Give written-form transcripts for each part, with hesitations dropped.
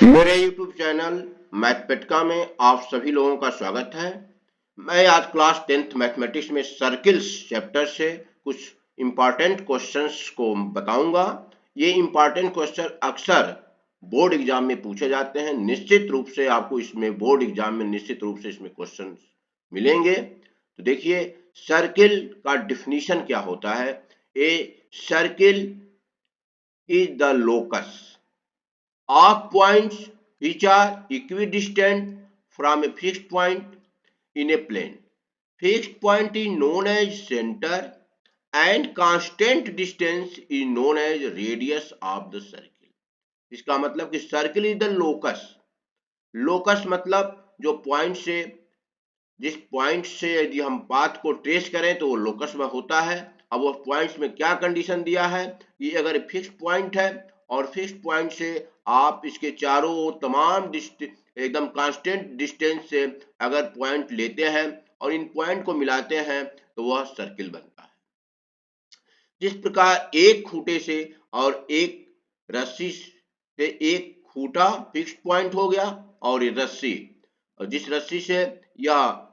मेरे YouTube channel मैथपेटिका में आप सभी लोगों का स्वागत है। मैं आज क्लास 10th मैथमेटिक्स में सर्किल्स चैप्टर से कुछ इम्पॉर्टेंट क्वेश्चंस को बताऊंगा। ये इम्पॉर्टेंट क्वेश्चन अक्सर बोर्ड एग्जाम में पूछे जाते हैं। निश्चित रूप से आपको इसमें बोर्ड एग्जाम में निश्चित रूप से इसमें क्वेश्चन मिलेंगे। तो देखिए, सर्किल का डिफिनीशन क्या होता है। ए circle is the locus of points which are equidistant from a fixed point in a plane. Fixed point is known as center and constant distance is known as radius of the circle. इसका मतलब कि circle is the locus. Locus मतलब जो point से, जिस point से यदि हम पाथ को ट्रेस करें तो वो लोकस में होता है। अब वो पॉइंट्स में क्या कंडीशन दिया है, ये अगर फिक्स पॉइंट है और फिक्स पॉइंट से आप इसके चारों ओर तमाम एकदम कांस्टेंट डिस्टेंस से अगर पॉइंट लेते हैं और इन पॉइंट को मिलाते हैं तो वह सर्किल बनता है। जिस प्रकार एक खूंटे से और एक रस्सी से एक खूंटा फिक्स पॉइंट हो गया और ये रस्सी, और जिस रस्सी से यह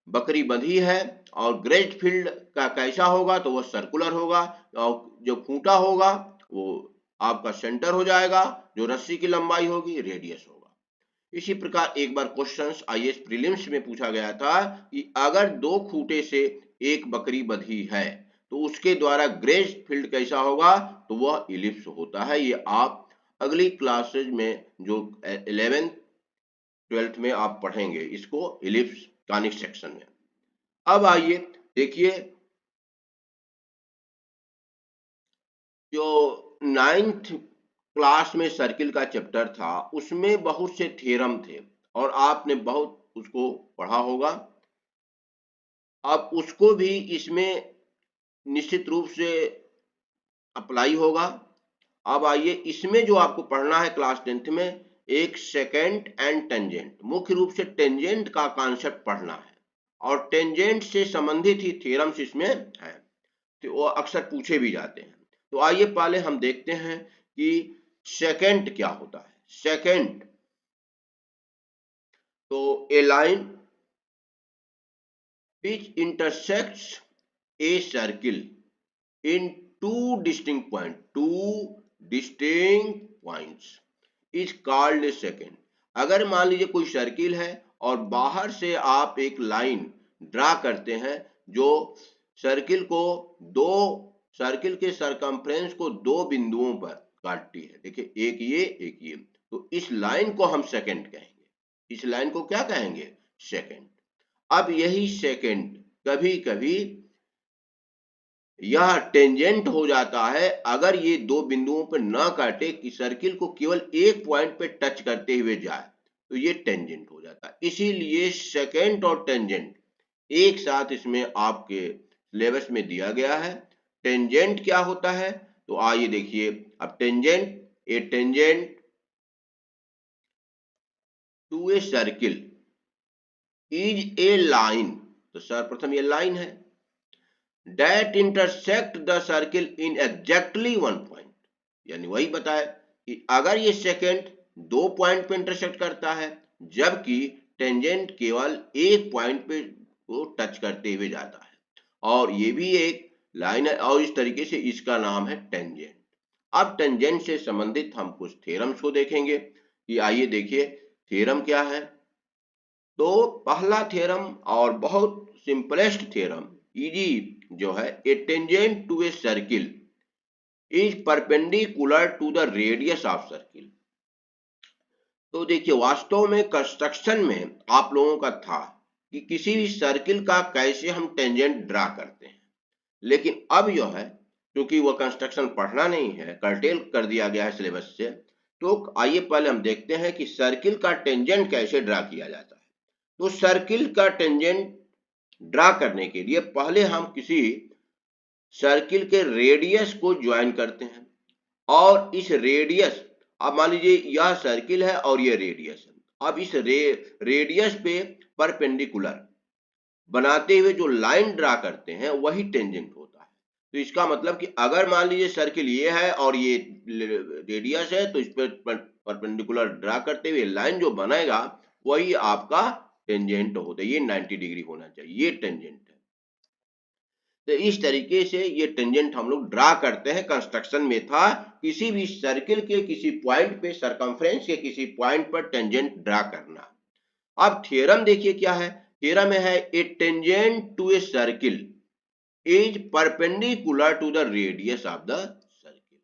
बकरी बंधी है और ग्रेज फील्ड का कैसा होगा तो वह सर्कुलर होगा, और जो खूंटा होगा वो आपका सेंटर हो जाएगा, जो रस्सी की लंबाई होगी रेडियस होगा। इसी प्रकार एक बार क्वेश्चंस आईएएस प्रीलिम्स में पूछा गया था कि अगर दो खूंटे से एक बकरी बंधी है तो उसके द्वारा ग्रेज फील्ड कैसा होगा, तो वह इलिप्स होता है। ये आप अगली क्लासेज में जो 11th 12th में आप पढ़ेंगे इसको, इलिप्स कॉनिक सेक्शन में। अब आइए देखिए, जो 9th क्लास में सर्किल का चैप्टर था उसमें बहुत से थ्योरम थे और आपने बहुत उसको पढ़ा होगा। अब उसको भी इसमें निश्चित रूप से अप्लाई होगा। अब आइए, इसमें जो आपको पढ़ना है क्लास 10th में, एक सेकेंड एंड टेंजेंट, मुख्य रूप से टेंजेंट का कॉन्सेप्ट पढ़ना है और टेंजेंट से संबंधित ही थ्योरम्स इसमें है, तो वो अक्सर पूछे भी जाते हैं। तो आइए पहले हम देखते हैं कि सेकेंड क्या होता है। सेकेंड तो ए line which intersects a circle in two distinct points is called a second. अगर मान लीजिए कोई सर्किल है और बाहर से आप एक लाइन ड्रा करते हैं जो सर्किल के सरकमफ्रेंस को दो बिंदुओं पर काटती है। देखिए, एक ये, तो इस लाइन को हम सेकेंड कहेंगे। इस लाइन को क्या कहेंगे? सेकेंड। अब यही सेकेंड कभी कभी यह टेंजेंट हो जाता है अगर ये दो बिंदुओं पर न काटे कि सर्किल को केवल एक पॉइंट पे टच करते हुए जाए, तो ये टेंजेंट हो जाता है। इसीलिए सेकेंड और टेंजेंट एक साथ इसमें आपके सिलेबस में दिया गया है। टेंजेंट क्या होता है, तो आइए देखिए। अब tangent to a circle is a line, तो सर्वप्रथम ये लाइन है, that intersect the circle in exactly one point, यानी वही बताए कि अगर ये सेकेंड दो पॉइंट पे इंटरसेक्ट करता है जबकि टेंजेंट केवल एक पॉइंट पे को टच करते हुए जाता है, और ये भी एक लाइन है और इस तरीके से इसका नाम है टेंजेंट। अब टेंजेंट से संबंधित हम कुछ थ्योरम्स को देखेंगे कि आइए देखिए थ्योरम क्या है। तो पहला थ्योरम और बहुत सिंपलेस्ट थ्योरम इजी जो है, a tangent to a circle is perpendicular to the radius of circle. तो देखिए, वास्तव में कंस्ट्रक्शन में आप लोगों का था कि किसी भी सर्किल का कैसे हम टेंजेंट ड्रा करते हैं, लेकिन अब जो है क्योंकि वह कंस्ट्रक्शन पढ़ना नहीं है, कर्टेल कर दिया गया है सिलेबस से, तो आइए पहले हम देखते हैं कि सर्किल का टेंजेंट कैसे ड्रा किया जाता है। तो सर्किल का टेंजेंट ड्रा करने के लिए पहले हम किसी सर्किल के रेडियस को ज्वाइन करते हैं, और इस रेडियस, अब मान लीजिए यह सर्किल है और यह रेडियस है। अब इस रेडियस पे परपेंडिकुलर बनाते हुए जो लाइन ड्रा करते हैं वही टेंजेंट होता है। तो इसका मतलब कि अगर मान लीजिए सर्किल ये है और ये रेडियस है, तो इस पर परपेंडिकुलर ड्रा करते हुए लाइन जो बनेगा वही आपका टेंजेंट होता है। ये 90 डिग्री होना चाहिए, ये टेंजेंट है। तो इस तरीके से ये टेंजेंट हम लोग ड्रा करते हैं। कंस्ट्रक्शन में था किसी भी सर्किल के किसी पॉइंट पे, सरकमफ्रेंस के किसी पॉइंट पर टेंजेंट ड्रा करना। अब थ्योरम देखिए क्या है। थ्योरम में है a tangent to a circle is perpendicular to the radius of the circle.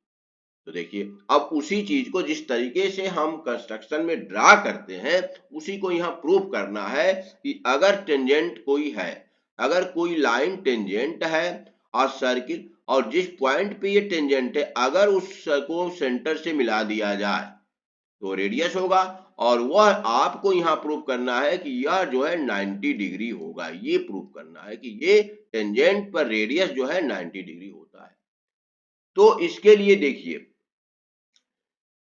तो देखिए अब उसी चीज को जिस तरीके से हम कंस्ट्रक्शन में ड्रा करते हैं उसी को यहाँ प्रूव करना है कि अगर टेंजेंट कोई है, अगर कोई लाइन टेंजेंट है और सर्किल, और जिस पॉइंट पे ये टेंजेंट है अगर उसको सेंटर से मिला दिया जाए तो रेडियस होगा, और वह आपको यहाँ प्रूव करना है कि यह जो है 90 डिग्री होगा। ये प्रूव करना है कि ये टेंजेंट पर रेडियस जो है 90 डिग्री होता है। तो इसके लिए देखिए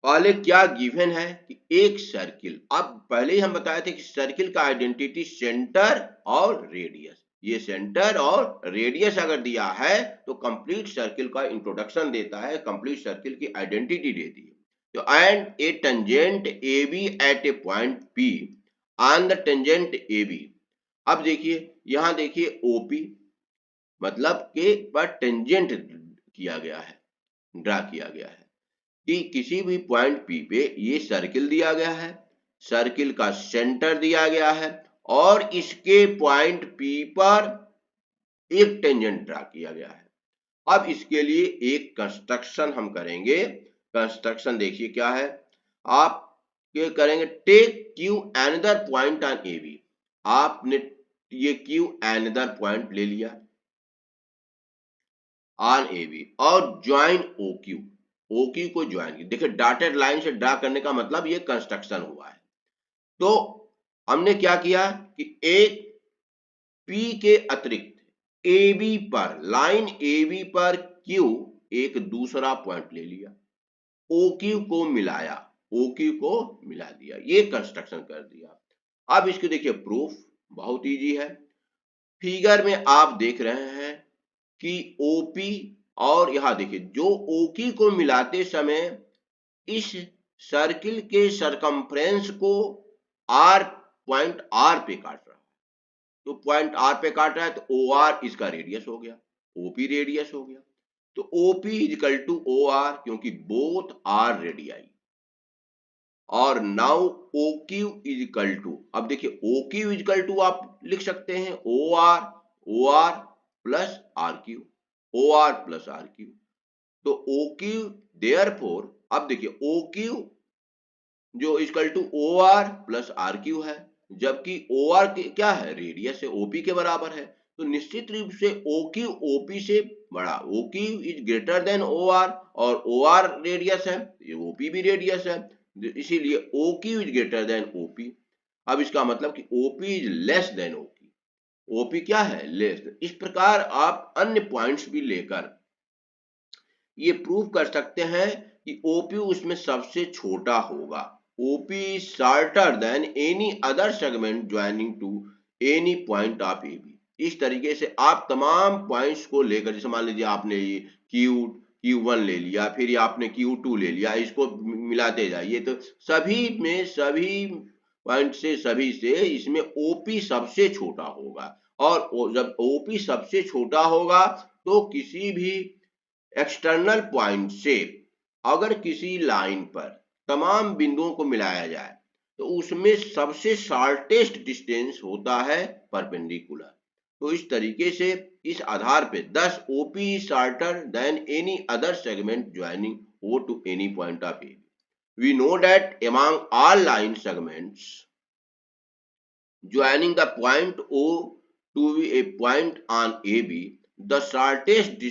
पहले क्या गिवन है कि एक सर्किल, अब पहले ही हम बताए थे कि सर्किल का आइडेंटिटी सेंटर और रेडियस, ये सेंटर और रेडियस अगर दिया है तो कंप्लीट सर्किल का इंट्रोडक्शन देता है, कंप्लीट सर्किल की आइडेंटिटी देती है। तो and a tangent A B at a point P on the tangent A B. अब देखिए यहां देखिए ओपी मतलब के पर टेंजेंट किया गया है, ड्रा किया गया है कि किसी भी पॉइंट पी पे ये सर्किल दिया गया है, सर्किल का सेंटर दिया गया है और इसके पॉइंट पी पर एक टेंजेंट ड्रा किया गया है। अब इसके लिए एक कंस्ट्रक्शन हम करेंगे। कंस्ट्रक्शन देखिए क्या है, आप ये करेंगे take Q another point on A B. आपने ये क्यू एनदर पॉइंट ले लिया ऑन ए बी और join O Q, O Q को ज्वाइन किया। देखिए डॉटेड लाइन से ड्रा करने का मतलब ये कंस्ट्रक्शन हुआ है। तो हमने क्या किया कि एक पी के अतिरिक्त ए बी पर, लाइन ए बी पर क्यू एक दूसरा पॉइंट ले लिया, ओ क्यू को मिलाया, ओ क्यू को मिला दिया, ये कंस्ट्रक्शन कर दिया। अब इसको देखिए प्रूफ बहुत इजी है। फिगर में आप देख रहे हैं कि ओपी और यहां देखिए जो ओकी को मिलाते समय इस सर्किल के सरकमफ्रेंस को आर, पॉइंट आर पे काट रहा है। तो पॉइंट आर पे काट रहा है तो ओ आर इसका रेडियस हो गया, ओपी रेडियस हो गया। तो OP equal to O R, क्योंकि बोथ आर रेडियाई। और now O Q equal to, अब देखिए ओ क्यू इजकल टू आप लिख सकते हैं O R plus R Q, O R plus R Q. तो ओ क्यू देयरफॉर, अब देखिए ओ क्यू जो equal to O R plus R Q है, जबकि ओ आर क्या है, रेडियस है, ओपी के बराबर है। तो निश्चित रूप से ओ क्यू ओपी से बड़ा, O Q is greater than O R, और ओ आर रेडियस है, ओपी भी रेडियस है, इसीलिए O Q is greater than OP. अब इसका मतलब कि OP is less than OP, OP क्या है, लेस। इस प्रकार आप अन्य पॉइंट्स भी लेकर ये प्रूव कर सकते हैं कि ओपी उसमें सबसे छोटा होगा। OP is shorter than any other segment joining to any point of AB। इस तरीके से आप तमाम पॉइंट्स को लेकर, जैसे मान लीजिए आपने ये Q1 ले लिया, फिर आपने Q2 ले लिया, इसको मिलाते जाइए तो सभी में, सभी पॉइंट से, सभी से इसमें OP सबसे छोटा होगा। और जब OP सबसे छोटा होगा तो किसी भी एक्सटर्नल पॉइंट से अगर किसी लाइन पर तमाम बिंदुओं को मिलाया जाए तो उसमें सबसे शॉर्टेस्ट डिस्टेंस होता है परपेंडिकुलर। तो इस तरीके से इस आधार पे 10 OP shorter than any other segment joining O to any point of A। We know that among all line segments joining the point O to a point on AB, the shortest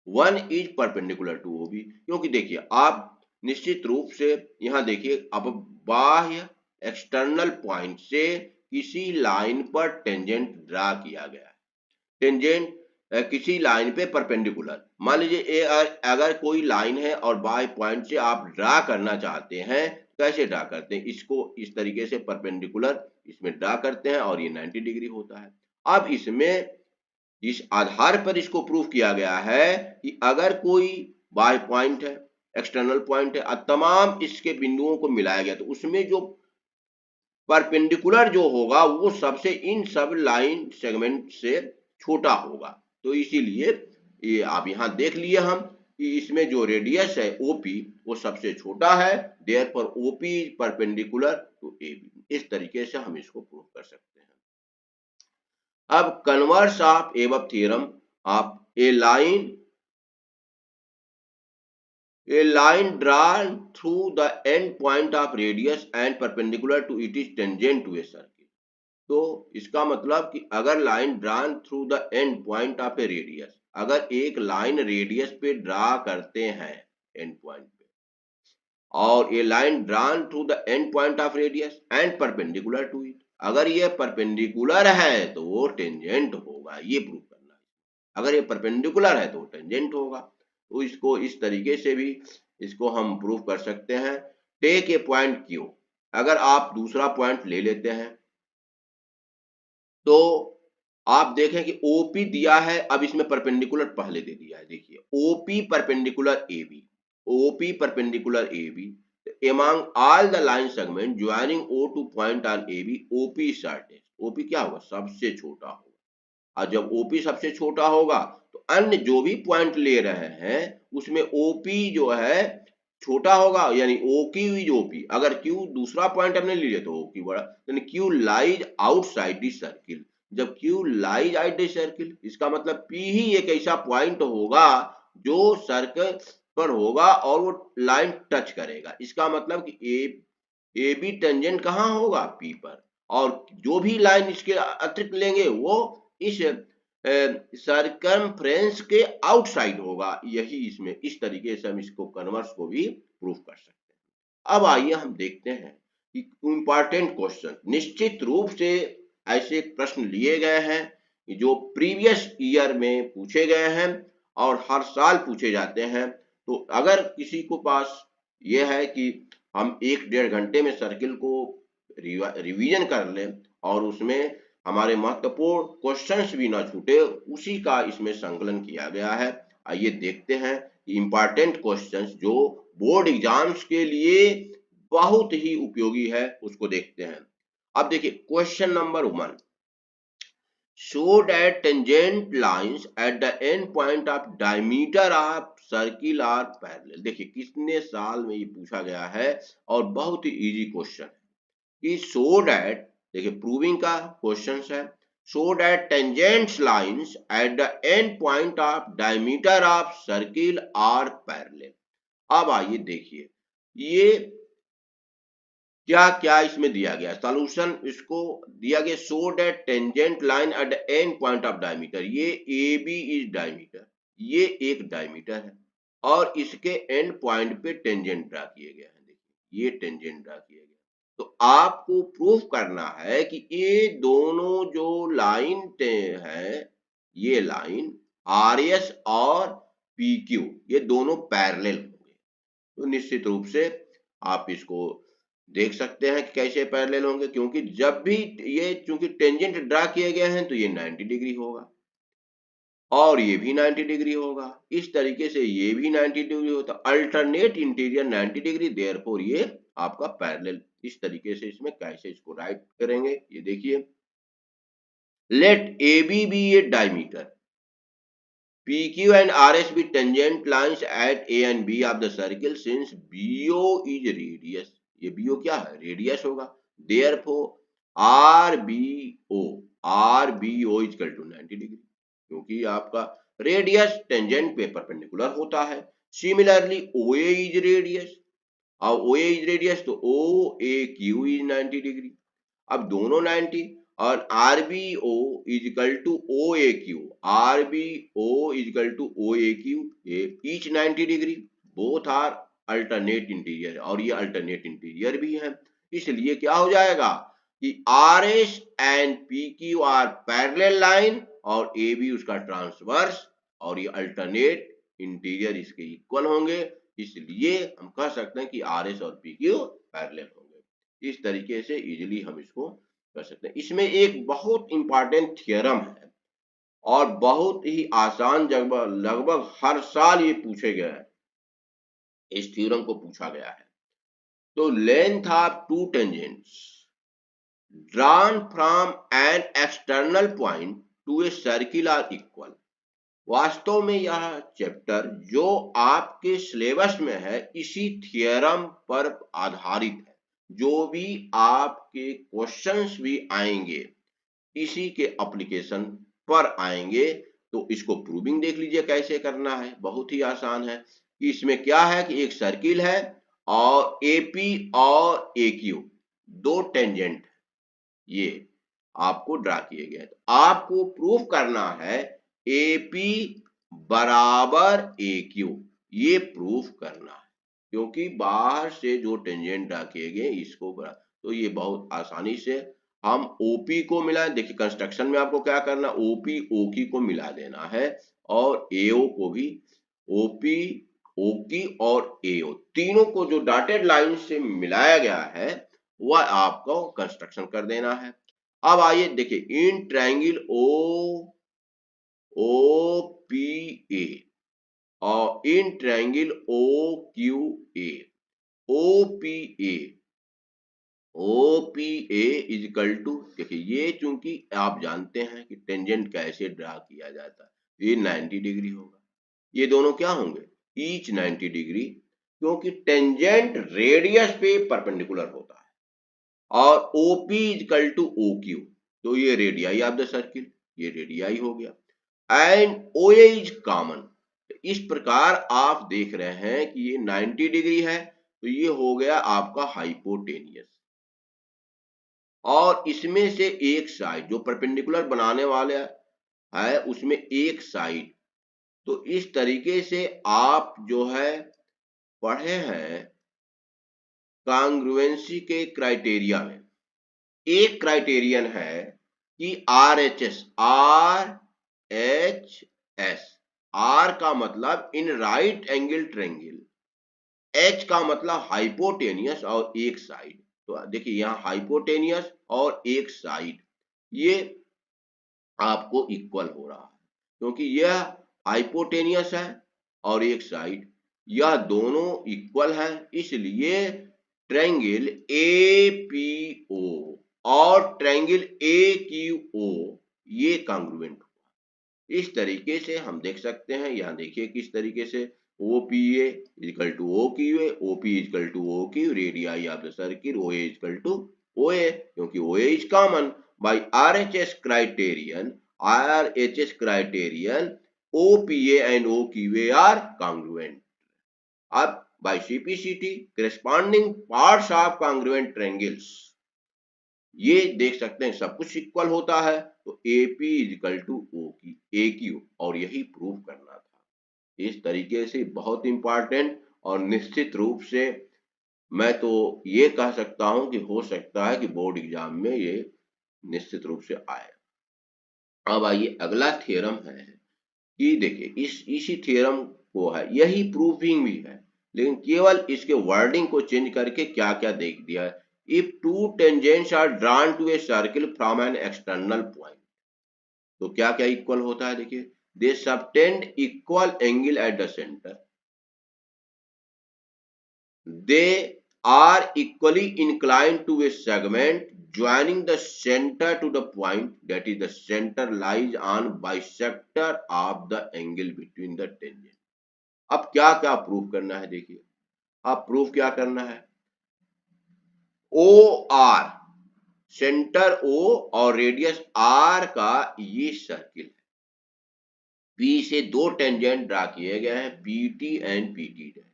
one is perpendicular to OB. क्योंकि देखिए आप निश्चित रूप से यहां देखिए, अब बाह्य एक्सटर्नल पॉइंट से किसी लाइन पर टेंजेंट ड्रा किया गया है, टेंजेंट किसी लाइन पे परपेंडिकुलर। मान लीजिए अगर कोई लाइन है और बाह्य पॉइंट से आप ड्रा करना चाहते हैं, कैसे ड्रा करते हैं, इसको इस तरीके से परपेंडिकुलर इसमें ड्रा करते हैं और ये 90 डिग्री होता है। अब इसमें इस आधार पर इसको प्रूव किया गया है कि अगर कोई बाह्य पॉइंट है, एक्सटर्नल पॉइंट है और तमाम इसके बिंदुओं को मिलाया गया तो उसमें जो परपेंडिकुलर जो होगा वो सबसे इन सब लाइन सेगमेंट से छोटा होगा। तो इसीलिए ये आप यहाँ देख लिए हम कि इसमें जो रेडियस है ओपी वो सबसे छोटा है, therefore OP is perpendicular to AB. इस तरीके से हम इसको प्रूव कर सकते हैं। अब कन्वर्स ऑफ एबव थ्योरम, आप ए line drawn through the end point of radius and perpendicular to it is tangent to a circle। तो इसका मतलब कि अगर line drawn through the end point of A radius, अगर एक लाइन रेडियस पे draw करते हैं एंड पॉइंट पे, और ये line drawn through the end point of radius and perpendicular to it, अगर ये परपेंडिकुलर है तो वो टेंजेंट होगा, ये प्रूव करना है। अगर ये परपेंडिकुलर है तो वो टेंजेंट होगा। तो इसको इस तरीके से भी इसको हम प्रूव कर सकते हैं। टेक ए पॉइंट क्यू, अगर आप दूसरा पॉइंट ले लेते हैं तो आप देखें कि ओपी दिया है, अब इसमें परपेंडिकुलर पहले दे दिया है। देखिए OP perpendicular AB, OP perpendicular AB among all the line segment joining O2 point on AB, OP is shortest। OP क्या होगा? सबसे छोटा होगा। और जब OP सबसे छोटा होगा तो अन्य जो भी पॉइंट ले रहे हैं उसमें OP जो है छोटा होगा, यानी OQ इज OP। अगर Q दूसरा पॉइंट हमने ले लिया तो OQ बड़ा, यानी Q lies outside the circle. जब Q lies out the circle, इसका मतलब P ही एक ऐसा पॉइंट होगा जो सर्कल पर होगा और वो लाइन टच करेगा। इसका मतलब कि ए बी टेंजेंट कहाँ होगा? P पर, और जो भी लाइन इसके अतिरिक्त लेंगे वो इस सरकमफ्रेंस के आउटसाइड होगा। यही इसमें इस तरीके से हम इसको कन्वर्स को भी प्रूव कर सकते हैं। अब आइए हम देखते हैं कि इंपॉर्टेंट क्वेश्चन, निश्चित रूप से ऐसे प्रश्न लिए गए हैं जो प्रीवियस ईयर में पूछे गए हैं और हर साल पूछे जाते हैं। तो अगर किसी को पास ये है कि हम 1-1.5 घंटे में सर्किल को रिवीजन कर लें और उसमें हमारे महत्वपूर्ण क्वेश्चंस भी ना छूटे, उसी का इसमें संकलन किया गया है। आइए देखते हैं इंपॉर्टेंट क्वेश्चंस जो बोर्ड एग्जाम्स के लिए बहुत ही उपयोगी है, उसको देखते हैं। अब देखिए question number 1, show that tangent lines at the end point of diameter of circle are parallel। देखिए कितने साल में ये पूछा गया है और बहुत ही इजी क्वेश्चन है कि show that, देखिए प्रूविंग का क्वेश्चन है, show that tangent lines at the end point of diameter of circle are parallel। अब आइए देखिए ये क्या क्या इसमें दिया गया सॉल्यूशन, इसको दिया गया show that tangent line at the end point of diameter, ये ए बी इज डायमीटर, ये एक डायमीटर है और इसके एंड पॉइंट पे टेंजेंट ड्रा किए गए हैं। देखिए ये टेंजेंट ड्रा किए गए, तो आपको प्रूफ करना है कि ये दोनों जो लाइन है, ये लाइन आर एस और पी क्यू, ये दोनों पैरेलल होंगे। तो निश्चित रूप से आप इसको देख सकते हैं कि कैसे पैरेलल होंगे, क्योंकि जब भी ये चूंकि टेंजेंट ड्रा किए गए हैं तो ये 90 डिग्री होगा और ये भी 90 डिग्री होगा। इस तरीके से ये भी 90 डिग्री होता, अल्टरनेट इंटीरियर 90 डिग्री, देयरफॉर ये आपका पैरेलल। इस तरीके से इसमें कैसे इसको राइट करेंगे ये देखिए, let A B a diameter, PQ and RS be tangent lines at A and B of the circle since BO is radius। ये BO क्या है? रेडियस होगा। Therefore RBO is equal to 90 degree, क्योंकि आपका radius tangent पे perpendicular होता है। Similarly OA is radius, और OA इज रेडियस तो OAQ इज 90 डिग्री। अब दोनों 90 और RBO is equal to OAQ, RBO is equal to OAQ, each 90 degree, both are alternate interior, और ये अल्टरनेट इंटीरियर भी है। इसलिए क्या हो जाएगा कि RS and PQ are parallel line और AB उसका ट्रांसवर्स, और ये अल्टरनेट इंटीरियर इसके इक्वल होंगे। इसलिए हम कह सकते हैं कि RS और PQ पैरेलल होंगे। इस तरीके से इजीली हम इसको कर सकते हैं। इसमें एक बहुत इंपॉर्टेंट थ्योरम है और बहुत ही आसान, लगभग हर साल ये पूछे गए हैं, इस थ्योरम को पूछा गया है। तो length of to tangents drawn from an external point to a circle are equal। वास्तव में यह चैप्टर जो आपके सिलेबस में है इसी थ्योरम पर आधारित है। जो भी आपके क्वेश्चंस भी आएंगे इसी के एप्लीकेशन पर आएंगे। तो इसको प्रूविंग देख लीजिए कैसे करना है, बहुत ही आसान है। इसमें क्या है कि एक सर्किल है और AP और AQ दो टेंजेंट ये आपको ड्रा किए गए। तो आपको प्रूफ करना है AP बराबर AQ, ये प्रूफ करना है, क्योंकि बाहर से जो टेंजेंट ड्रा किए गए इसको बराबर। तो ये बहुत आसानी से हम OP को मिला, देखिए कंस्ट्रक्शन में आपको क्या करना, OP OQ को मिला देना है और AO को भी, OP OQ और AO तीनों को जो डॉटेड लाइन से मिलाया गया है वह आपको कंस्ट्रक्शन कर देना है। अब आइए देखिए इन ट्रायंगल OPA और in triangle OQA, OPA is equal to, देखिए ये चूंकि आप जानते हैं कि टेंजेंट कैसे ड्रा किया जाता है, ये 90 डिग्री होगा, ये दोनों क्या होंगे ईच 90 डिग्री, क्योंकि टेंजेंट रेडियस पे परपेंडिकुलर होता है। और OP इक्वल टू OQ, तो ये रेडियाई ऑफ द सर्किल, ये रेडियाई हो गया। एंड OA इज कॉमन, इस प्रकार आप देख रहे हैं कि ये 90 डिग्री है, तो ये हो गया आपका हाइपोटेनियस। और इसमें से एक साइड जो परपेंडिकुलर बनाने वाला है उसमें एक साइड, तो इस तरीके से आप जो है पढ़े हैं कांग्रुएंसी के क्राइटेरिया में। एक क्राइटेरियन है कि RHS, R का मतलब in right angle triangle, H का मतलब हाइपोटेनियस और एक साइड। तो देखिए यहाँ हाइपोटेनियस और एक साइड ये आपको इक्वल हो रहा है, क्योंकि यह हाइपोटेनियस है और एक साइड, यह दोनों इक्वल है, इसलिए ट्रायंगल APO और ट्रायंगल AQO ये कांग्रुएंट हुआ। इस तरीके से हम देख सकते हैं, यहाँ देखिए किस तरीके से OPA equal to OQA, OP equal to OQ, radii of the circle, OA equal to OA, क्योंकि OA is common by RHS criterion, OPA and OQA are congruent। अब by CPCT corresponding parts of congruent triangles, ये देख सकते हैं सब कुछ equal होता है, तो AP is equal to AQ, और यही प्रूफ करना था। इस तरीके से बहुत इंपॉर्टेंट, और निश्चित रूप से मैं तो ये कह सकता हूं कि हो सकता है कि बोर्ड एग्जाम में ये निश्चित रूप से आए। अब आइए अगला थ्योरम है कि देखिए इसी थ्योरम को है, यही प्रूफिंग भी है, लेकिन केवल इसके वर्डिंग को चेंज करके क्या क्या देख दिया है। If two tangents are drawn to a circle from an external point, तो क्या क्या इक्वल होता है, देखिए they subtend equal angle at the center, they are equally inclined to a segment joining the center to the point, that is the center lies on bisector of the angle between the tangent। अब क्या क्या proof करना है, देखिए अब proof क्या करना है, OR सेंटर O और रेडियस R का ये सर्किल है, P से दो टेंजेंट ड्रा किए गए हैं PT एंड PT डैश।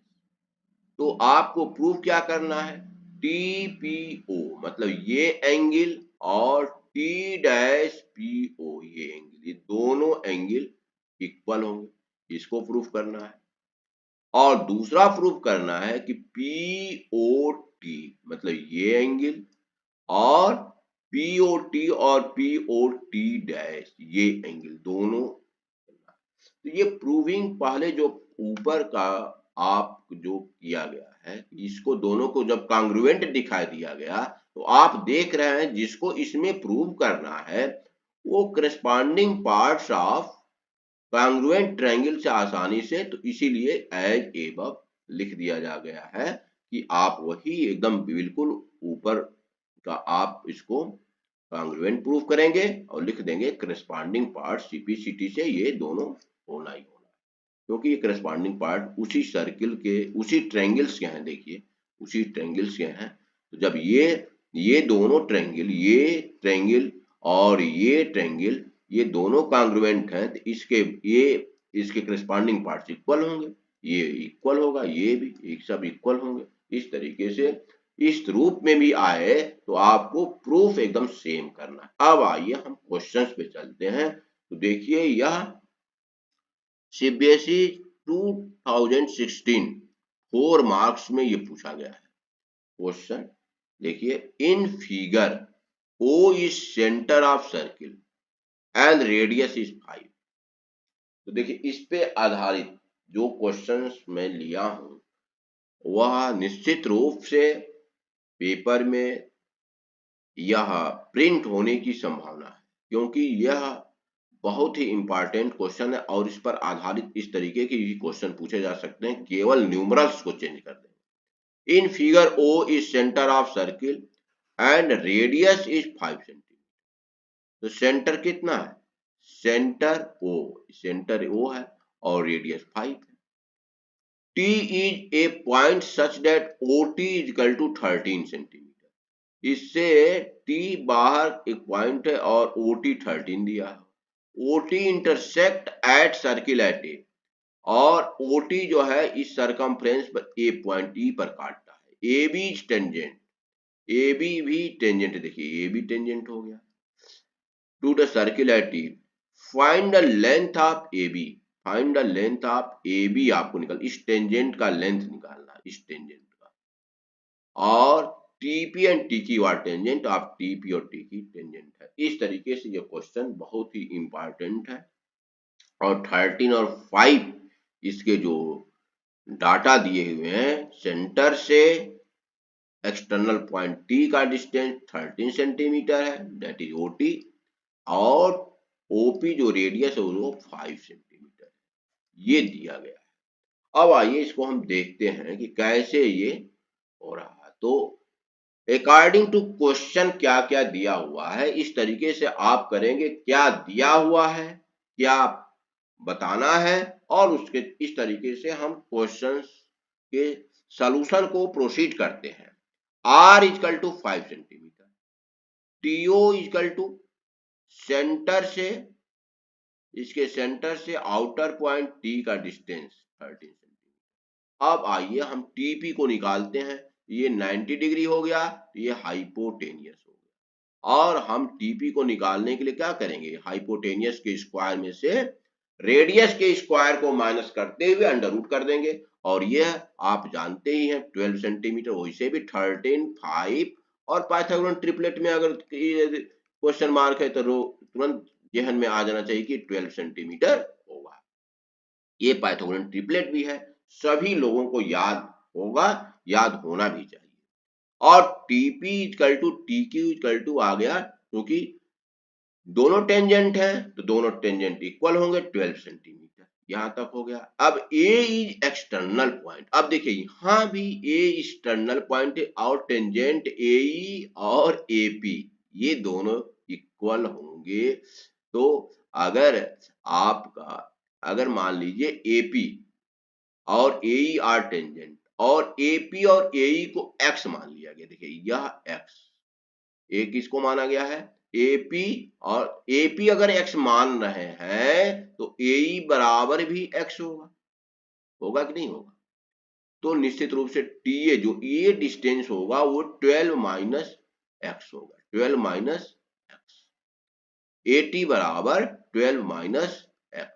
तो आपको प्रूफ क्या करना है, TPO मतलब ये एंगल और T डैश PO ये एंगल, ये दोनों एंगल इक्वल होंगे, इसको प्रूफ करना है। और दूसरा प्रूफ करना है कि POT मतलब ये एंगल और POT और POT डैश ये एंगल दोनों। तो ये प्रूविंग पहले जो ऊपर का आप जो किया गया है, इसको दोनों को जब कांग्रुएंट दिखाई दिया गया, तो आप देख रहे हैं जिसको इसमें प्रूव करना है वो corresponding parts of congruent triangle से आसानी से, तो इसीलिए एज एबव लिख दिया जा गया है कि आप वही एकदम बिल्कुल ऊपर का आप इसको कांग्रुएंट प्रूफ करेंगे और लिख देंगे करस्पॉन्डिंग पार्ट सीपीसीटी से ये दोनों होना ही होना, क्योंकि ये करस्पॉन्डिंग पार्ट उसी सर्किल के उसी ट्रायंगल्स के हैं। देखिए उसी ट्रायंगल्स के हैं, तो जब ये दोनों ट्रायंगल, ये ट्रायंगल और ये ट्रायंगल, ये दोनों कांग्रुएंट हैं, तो इसके करस्पॉन्डिंग पार्ट्स इक्वल होंगे, ये इक्वल होगा, ये भी एक सब इक्वल होंगे। इस तरीके से इस रूप में भी आए तो आपको प्रूफ एकदम सेम करना है। अब आइए हम क्वेश्चंस पे चलते हैं। तो देखिए यह सीबीएसई 2016 4 मार्क्स में ये पूछा गया है क्वेश्चन। देखिए in figure O is centre of circle and radius is 5। तो देखिए इस पे आधारित जो क्वेश्चंस मैं लिया हूं वह निश्चित रूप से पेपर में यह प्रिंट होने की संभावना है, क्योंकि यह बहुत ही इंपॉर्टेंट क्वेश्चन है और इस पर आधारित इस तरीके के भी क्वेश्चन पूछे जा सकते हैं, केवल न्यूमरल्स को चेंज कर दें। In figure O is centre of circle and radius is 5 centimetre. तो सेंटर कितना है? सेंटर O है और रेडियस 5 है। T is a point such that OT is equal to 13 centimetre. इससे T बाहर एक पॉइंट है और OT 13 दिया है। OT intersect at circle eight A, और OT जो है इस सरकमफ्रेंस पर A पॉइंट E पर काटता है। AB इज टेंजेंट, AB भी टेंजेंट, देखिए A भी टेंजेंट हो गया to the circle at E। Find the length of AB, find the length of AB आपको इस टेंजेंट का लेंथ निकालना, इस टेंजेंट का, और TP and TQ are tangent of TP और TQ टेंजेंट है। इस तरीके से ये क्वेश्चन बहुत ही इंपॉर्टेंट है। और 13 और 5 इसके जो डाटा दिए हुए हैं, सेंटर से एक्सटर्नल पॉइंट T का डिस्टेंस 13 सेंटीमीटर है, दैट इज OT, और OP जो रेडियस है वो 5 सेंटीमीटर है, ये दिया गया है। अब आइए इसको हम देखते हैं कि कैसे ये हो रहा है। तो अकॉर्डिंग टू क्वेश्चन क्या क्या दिया हुआ है, इस तरीके से आप करेंगे, क्या दिया हुआ है, क्या बताना है, और उसके इस तरीके से हम क्वेश्चंस के सॉल्यूशन को प्रोसीड करते हैं। R equal to 5 centimetre, TO equal to centre से, इसके सेंटर से आउटर पॉइंट T का डिस्टेंस 13 सेंटीमीटर। अब आइए हम TP को निकालते हैं। ये 90 डिग्री हो गया, ये हाइपोटेनियस हो गया, और हम TP को निकालने के लिए क्या करेंगे, हाइपोटेनियस के स्क्वायर में से रेडियस के स्क्वायर को माइनस करते हुए अंडर रूट कर देंगे, और यह आप जानते ही हैं 12 सेंटीमीटर, वैसे भी 13, 5 और पाइथागोरन ट्रिपलेट में अगर क्वेश्चन मार्क है तो तुरंत जहन में आ जाना चाहिए कि 12 सेंटीमीटर होगा। ये पाइथागोरन ट्रिपलेट भी है, सभी लोगों को याद होगा, याद होना भी चाहिए। और TP equal to TQ equal to आ गया, क्योंकि दोनों टेंजेंट है तो दोनों टेंजेंट इक्वल होंगे, 12 सेंटीमीटर, यहां तक हो गया। अब A इज एक्सटर्नल पॉइंट, अब देखिए यहां भी A एक्सटर्नल पॉइंट है और टेंजेंट AE और AP ये दोनों इक्वल होंगे। तो अगर मान लीजिए AP और AE आर टेंजेंट, और AP और AE को X मान लिया गया, देखिए यह X, A किसको माना गया है, AP, और AP अगर X मान रहे हैं तो AE बराबर भी X होगा कि नहीं होगा? तो निश्चित रूप से TA जो ये डिस्टेंस होगा वो 12 माइनस X होगा, 12 माइनस X, AT बराबर 12 माइनस X।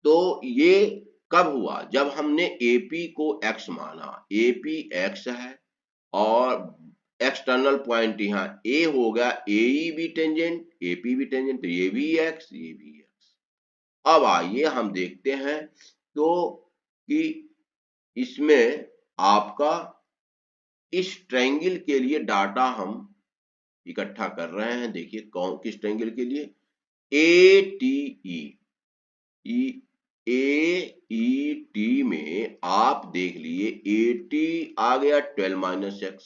तो ये कब हुआ, जब हमने AP को X माना, AP X है और एक्सटर्नल पॉइंट यहाँ A हो गया, AE भी टेंजेंट, AP भी टेंजेंट, तो ये भी X, ये भी X। अब आइए हम देखते हैं तो कि इसमें आपका इस ट्रायंगल के लिए डाटा हम इकट्ठा कर रहे हैं। देखिए कौन किस ट्रायंगल के लिए, ATE, AET में आप देख लिए AT आ गया 12 - x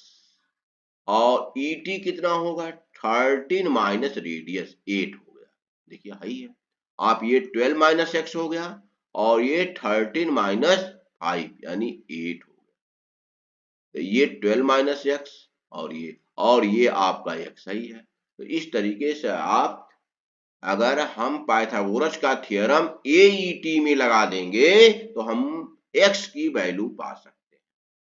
और ET कितना होगा 13 माइनस रेडियस 8 हो गया। देखिए हाई है, आप ये 12 - x हो गया और ये 13 माइनस 5 यानी 8 हो गया। तो ये 12 - x और ये आपका x ही है। तो इस तरीके से आप, अगर हम पाइथागोरस का थ्योरम AET में लगा देंगे तो हम x की वैल्यू पा सकते हैं।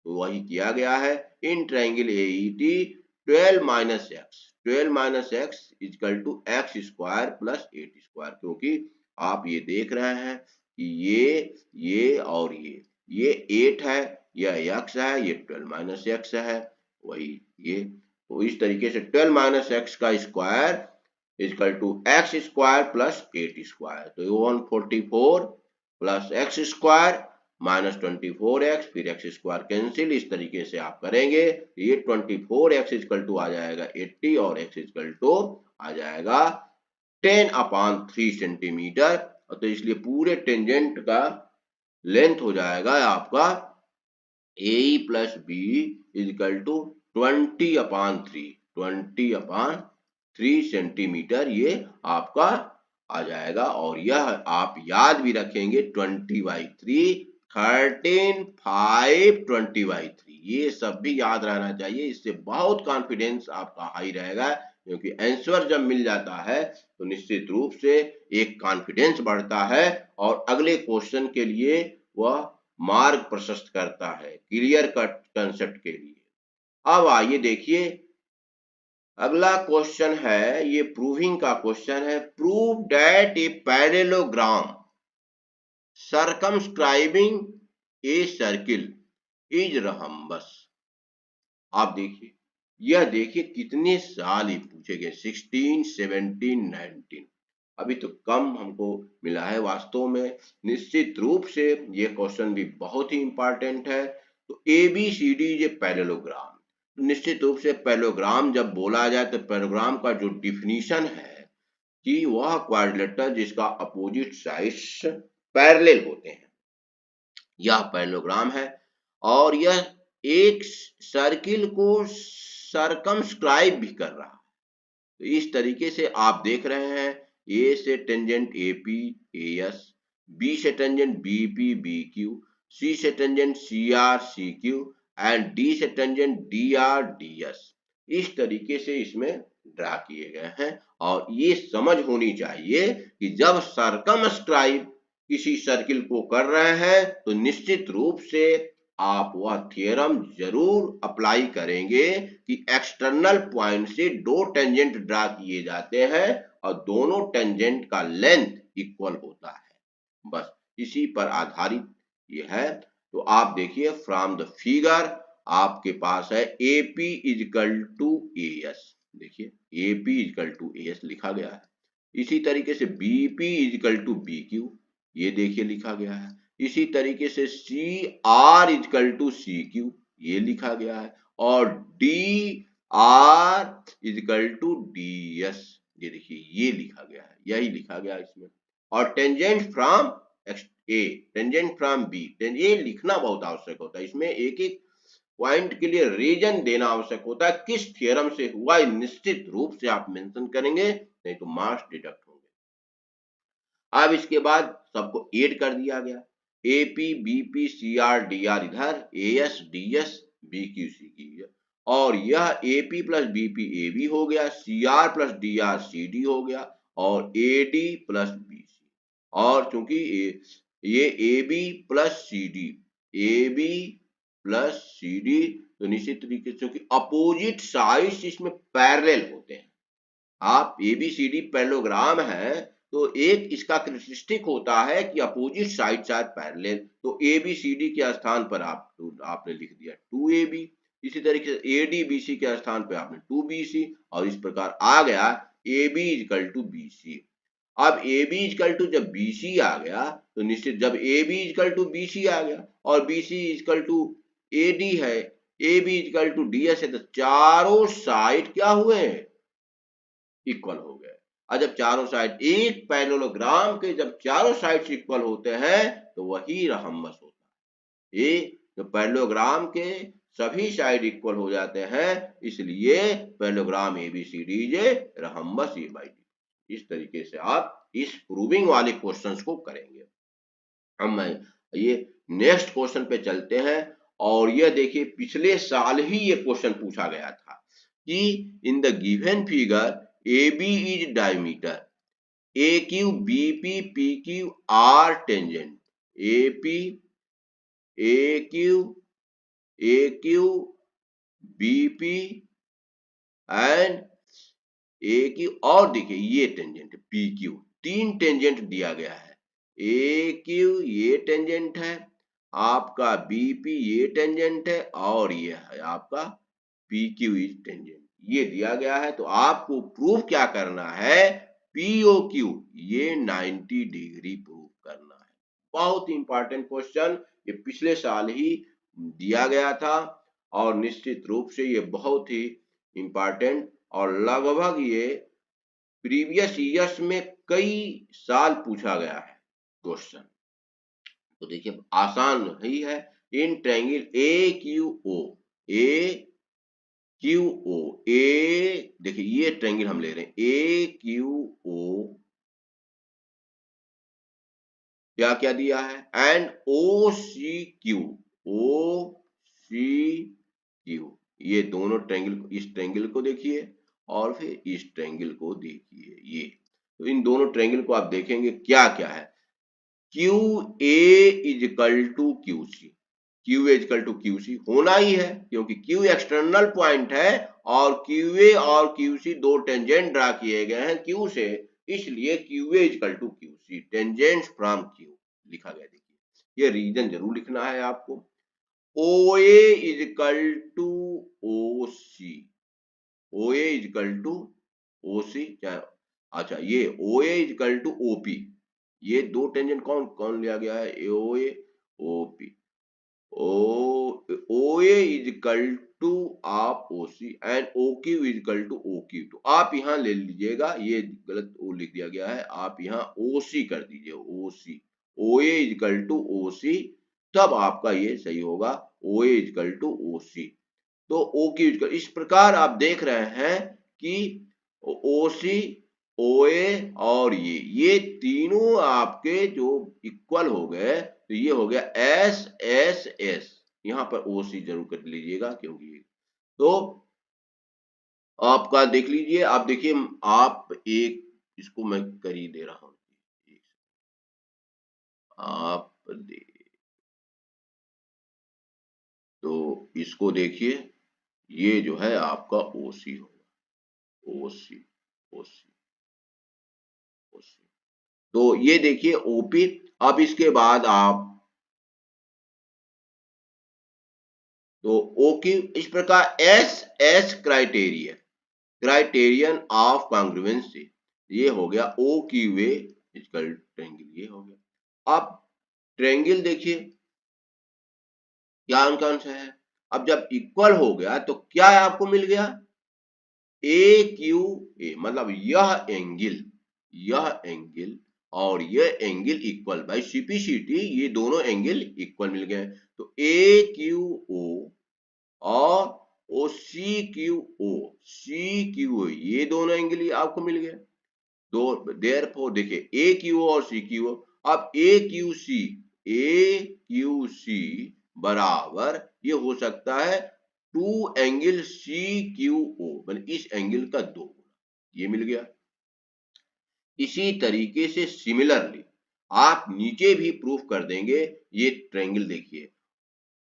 तो वही किया गया है in triangle AET 12 - x equal to x square plus 8 square, क्योंकि आप ये देख रहे हैं कि ये और ये 8 है, यह x है, ये 12 - x है, वही ये। तो इस तरीके से 12 - x का square equal to x square plus 8 square, तो 144 plus x square minus 24x, फिर x स्क्वायर कैंसिल। इस तरीके से आप करेंगे ये 24x इक्वल टू आ जाएगा 80 और x इक्वल टू आ जाएगा 10/3 सेंटीमीटर। तो इसलिए पूरे टेंजेंट का लेंथ हो जाएगा आपका AE plus B equal to 20/3 centimetre, ये आपका आ जाएगा। और यह आप याद भी रखेंगे 20/3, 13, 5, 20/3, ये सब भी याद रहना चाहिए। इससे बहुत कॉन्फिडेंस आपका हाई रहेगा, क्योंकि आंसर जब मिल जाता है तो निश्चित रूप से एक कॉन्फिडेंस बढ़ता है और अगले क्वेश्चन के लिए वह मार्ग प्रशस्त करता है क्लियर कट कंसेप्ट के लिए। अब आइए देखिए अगला क्वेश्चन है, ये प्रूविंग का क्वेश्चन है। Prove that a parallelogram circumscribing a circle is rhombus. आप देखिए, यह देखिए कितने साल ये पूछे गए, 16, 17, 19। अभी तो कम हमको मिला है वास्तव में। निश्चित रूप से ये क्वेश्चन भी बहुत ही इंपॉर्टेंट है। तो ABCD ये पैरेललोग्राम, निश्चित रूप से पैरेललोग्राम जब बोला जाए तो पैरेललोग्राम का जो डिफिनीशन है कि वह क्वाड्रिलेटरल जिसका अपोजिट साइड्स पैरेलल होते हैं, यह पैरेललोग्राम है। और यह एक सर्किल को सर्कमस्क्राइब भी कर रहा है। तो इस तरीके से आप देख रहे हैं, A से टेंजेंट AP AS, B से टेंजेंट BP BQ, C से tangent CR CQ and D से टेंजेंट DR DS। इस तरीके से इसमें ड्रा किए गए हैं। और ये समझ होनी चाहिए कि जब सर्कमस्क्राइब किसी सर्किल को कर रहे हैं तो निश्चित रूप से आप वह थ्योरम जरूर अप्लाई करेंगे कि एक्सटर्नल पॉइंट से दो टेंजेंट ड्रा किए जाते हैं और दोनों टेंजेंट का लेंथ इक्वल होता है। बस इसी पर आधारित ये है। तो आप देखिए फ्रॉम द फिगर आपके पास है AP इक्वल टू AS, देखिए AP इक्वल टू AS लिखा गया है। इसी तरीके से BP इक्वल टू BQ, ये देखिए लिखा गया है। इसी तरीके से CR इक्वल टू CQ, ये लिखा गया है। और DR इक्वल टू DS, ये देखिए ये लिखा गया है, यही लिखा गया है इसमें। और tangent from A, tangent from B, ये लिखना बहुत आवश्यक होता है। इसमें एक एक पॉइंट के लिए रीजन देना आवश्यक होता है, किस थ्योरम से हुआ निश्चित रूप से आप मेंशन करेंगे, नहीं तो मार्क्स डिडक्ट होंगे। अब इसके बाद सबको ऐड कर दिया गया, AP BP CR DR इधर, AS DS BQ CQ, और यह AP प्लस BP AB हो गया, CR प्लस DR CD हो गया और AD प्लस BC। और चूंकि ये AB प्लस CD तो निश्चित तरीके से अपोजिट साइड्स इसमें पैरेलल होते हैं। आप ABCD पैरेललोग्राम है तो एक इसका कैरेक्टरिस्टिक होता है कि अपोजिट साइड्स आर पैरेलल। तो ABCD के स्थान पर आपने लिख दिया 2AB, इसी तरीके से ADBC के स्थान पर आपने 2BC, और इस प्रकार आ गया AB इक्वल टू BC। अब AB इक्वल टू जब BC आ गया तो निश्चित, जब AB इक्वल टू BC आ गया और BC इक्वल टू AD है, AB इक्वल टू DS है, तो चारों साइड क्या हुए हैं इक्वल हो गए। और जब चारों साइड एक पैरेललोग्राम के जब चारों साइड इक्वल होते हैं तो वही रहम्बस होता है। ये जो पैरेललोग्राम के सभी साइड इक्वल हो जाते हैं, इसलिए parallelogram ABCD is a rhombus A/D। इस तरीके से आप इस प्रूविंग वाले क्वेश्चंस को करेंगे। हम ये नेक्स्ट क्वेश्चन पे चलते हैं, और ये देखिए पिछले साल ही ये क्वेश्चन पूछा गया था कि in the given figure AB is diameter, AQ BP PQ are tangent, AQ BP and AQ, और देखिए ये टेंजेंट PQ, तीन टेंजेंट दिया गया है। AQ ये टेंजेंट है, आपका BP ये टेंजेंट है, और ये है आपका PQ इज टेंजेंट, ये दिया गया है। तो आपको प्रूफ क्या करना है, POQ ये 90 डिग्री प्रूफ करना है। बहुत इंपॉर्टेंट क्वेश्चन, ये पिछले साल ही दिया गया था, और निश्चित रूप से ये बहुत ही इंपॉर्टेंट, और लगभग ये प्रीवियस ईयर्स में कई साल पूछा गया है क्वेश्चन। तो देखिए आसान ही है। इन ट्रायंगल AQO, देखिए ये ट्रायंगल हम ले रहे हैं AQO, क्या क्या दिया है, एंड OCQ, ये दोनों ट्रायंगल, इस ट्रायंगल को देखिए और फिर इस ट्रायंगल को देखिए। ये तो इन दोनों ट्रायंगल को आप देखेंगे क्या क्या है, QA is equal to QC, QA is equal to QC होना ही है, क्योंकि Q एक्सटर्नल पॉइंट है और QA और QC दो टेंजेंट ड्रा किए गए हैं Q से, इसलिए QA is equal to QC, tangent from Q लिखा गया। देखिए ये रीजन जरूर लिखना है आपको। OA is equal to OC, OA is equal to OC, अच्छा ये OA इजकल टू OP, ये दो टेंजेंट कौन कौन लिया गया है, OA OP, OA is equal to आप OC and OQ is equal to OQ। तो आप यहाँ ले लीजिएगा, ये गलत ओ लिख दिया गया है, आप यहाँ OC कर दीजिए, OC, OA is equal to OC, तब आपका ये सही होगा, OA इजकल टू OC। तो OQ इजकल, इस प्रकार आप देख रहे हैं कि OC, OA और ये तीनों आपके जो इक्वल हो गए, तो ये हो गया SSS, यहाँ पर OC जरूर कर लीजिएगा, क्योंकि तो आपका देख लीजिए, आप देखिए, आप एक इसको मैं कर ही दे रहा हूं, आप दे, तो इसको देखिए, ये जो है आपका OC होगा, OC OC OC। तो ये देखिए OP। अब इसके बाद आप तो OQ, इस प्रकार SS क्राइटेरियन ऑफ कॉन्ग्रुएंसी, ये हो गया OQA इक्वल ट्रायंगल, ये हो गया। अब ट्रायंगल देखिए क्या कौन सा है, अब जब इक्वल हो गया तो क्या आपको मिल गया, AQA, मतलब यह एंगल और यह एंगल इक्वल, बाई CPCT ये दोनों एंगल इक्वल मिल गए। तो AQO और CQO ये दोनों एंगल आपको मिल गए। तो देयरफॉर देखिए AQO और CQO, अब AQC बराबर ये हो सकता है 2 एंगल CQO, मतलब इस एंगल का 2 गुना, ये मिल गया। इसी तरीके से सिमिलरली आप नीचे भी प्रूफ कर देंगे। ये ट्रायंगल देखिए,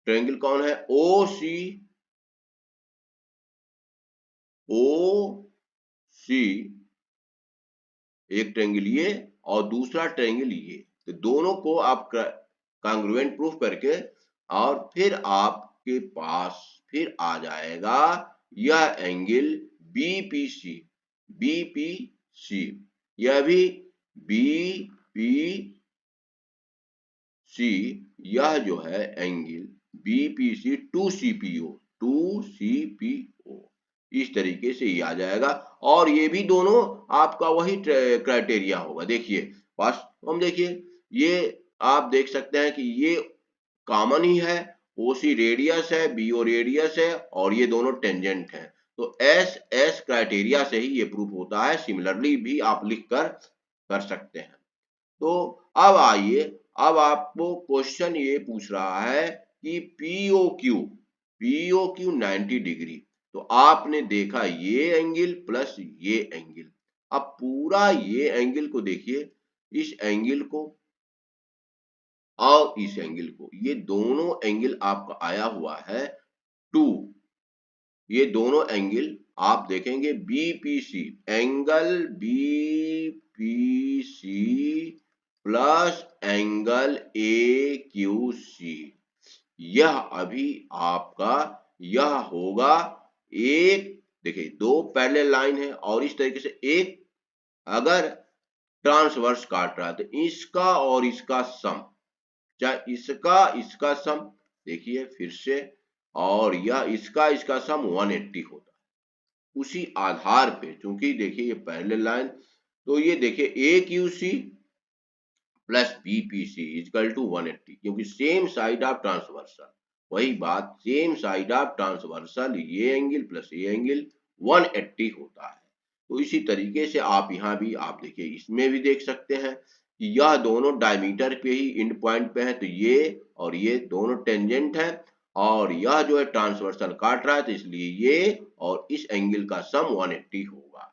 ट्रायंगल कौन है, OC एक ट्रायंगल ये और दूसरा ट्रायंगल ये, तो दोनों को आप कॉन्ग्रुएंट प्रूफ करके, और फिर आपके पास फिर आ जाएगा यह एंगल BPC, यह भी BPC, यह जो है एंगल BPC 2CPO, इस तरीके से ये आ जाएगा और ये भी दोनों आपका वही क्राइटेरिया होगा। देखिए बस हम देखिए ये आप देख सकते हैं कि ये कॉमन ही है, ओसी रेडियस है, बीओ रेडियस है और ये दोनों टेंजेंट हैं। तो एस एस क्राइटेरिया से ही ये प्रूफ होता है। सिमिलरली भी आप लिख कर सकते हैं। तो अब आइए, अब आपको क्वेश्चन ये पूछ रहा है कि पीओक्यू 90 डिग्री। तो आपने देखा ये एंगल प्लस ये एंगल, अब पूरा ये एंगल को देखिए, इस एंगल को और इस एंगल को, ये दोनों एंगल आपका आया हुआ है 2। ये दोनों एंगल आप देखेंगे BPC, angle BPC plus angle AQC, यह अभी आपका यह होगा एक, देखिए दो पैरेलल लाइन है और इस तरीके से एक अगर ट्रांसवर्स काट रहा है तो इसका और इसका सम, चाहे इसका सम देखिए फिर से, और यह इसका सम 180 होता है। उसी आधार पे चूंकि देखिए ये पैरेलल लाइन, तो ये देखिए AQC plus BPC equal to 180, क्योंकि सेम साइड ऑफ ट्रांसवर्सल, वही बात सेम साइड ऑफ ट्रांसवर्सल, ये एंगल प्लस ये एंगल 180 होता है। तो इसी तरीके से आप यहाँ भी आप देखिए इसमें भी देख सकते हैं कि यह दोनों डायमीटर पे ही इंड पॉइंट पे है, तो ये और ये दोनों टेंजेंट है और यह जो है ट्रांसवर्सल काट रहा है, तो इसलिए ये और इस एंगल का सम 180 होगा।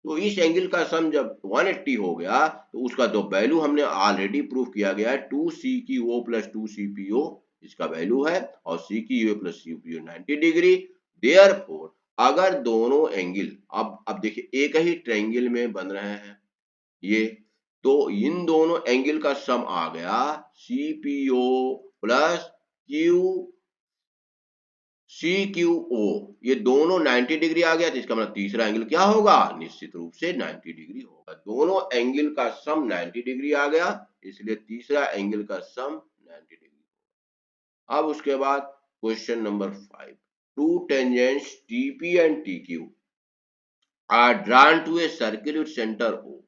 तो इस एंगल का सम जब 180 हो गया तो उसका दो वैल्यू हमने ऑलरेडी प्रूव किया गया है, 2CQO प्लस 2CPO इसका वैल्यू है और CQO plus CPO 90 degree. Therefore अगर दोनों एंगल अब देखिए एक ही ट्रायंगल में बन रहे हैं ये, तो इन दोनों एंगल का सम आ गया CPO प्लस CQO, ये दोनों 90 डिग्री आ गया, तो इसका मतलब तीसरा एंगल क्या होगा, निश्चित रूप से 90 डिग्री होगा। दोनों एंगल का सम 90 डिग्री आ गया, इसलिए तीसरा एंगल का सम 90 डिग्री। अब उसके बाद question number 5, two tangents TP and TQ are drawn to a circle with centre O,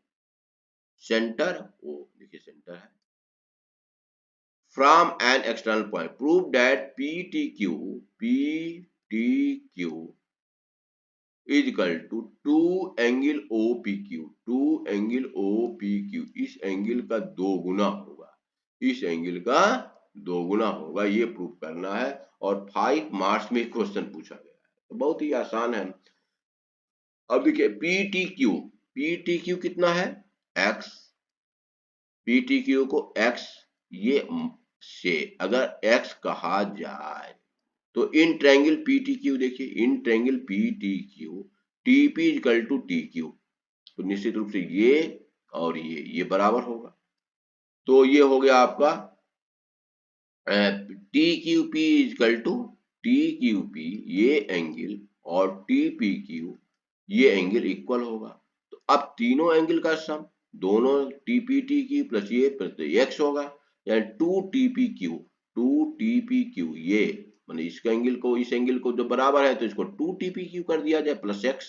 centre O देखिए सेंटर है, from an external point, prove that PTQ is equal to 2 angle OPQ, 2 angle OPQ इस angle का दो गुना होगा, इस angle का दो गुना होगा, ये प्रूव करना है और 5 मार्क्स में क्वेश्चन पूछा गया है, तो बहुत ही आसान है। अब देखिए PTQ कितना है x, PTQ को x ये से अगर x कहा जाए तो इन ट्रायंगल PTQ देखिए, in triangle PTQ TP equal to TQ, तो निश्चित रूप से ये और ये बराबर होगा, तो ये हो गया आपका TQP इक्वल टू TQP ये एंगल और TPQ ये एंगल इक्वल होगा। तो अब तीनों एंगल का सम दोनों TPTQ प्लस ये x होगा, यानी 2TPQ ये माने इसका एंगल को इस एंगल को जो बराबर है तो इसको 2TPQ कर दिया जाए प्लस x,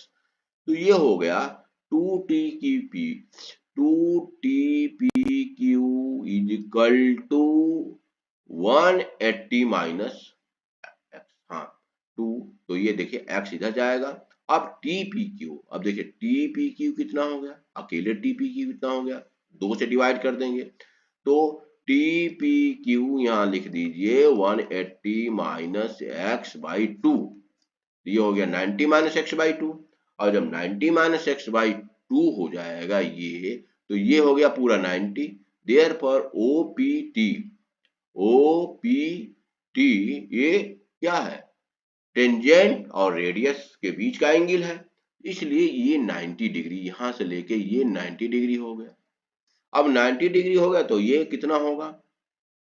तो ये हो गया 2TPQ is equal to 180 minus x, हाँ 2, तो ये देखिए x इधर जाएगा। अब TPQ, अब देखिए TPQ कितना हो गया, अकेले TPQ कितना हो गया, 2 से डिवाइड कर देंगे, तो TPQ यहाँ लिख दीजिए 180 माइनस x बाई 2, ये हो गया 90 माइनस x बाई 2, और जब 90 माइनस x बाई 2 हो जाएगा ये, तो ये हो गया पूरा 90। देयरफॉर OPT ये क्या है, टेंजेंट और रेडियस के बीच का एंगल है, इसलिए ये 90 डिग्री यहां से लेके ये 90 डिग्री हो गया। अब 90 डिग्री हो गया तो ये कितना होगा,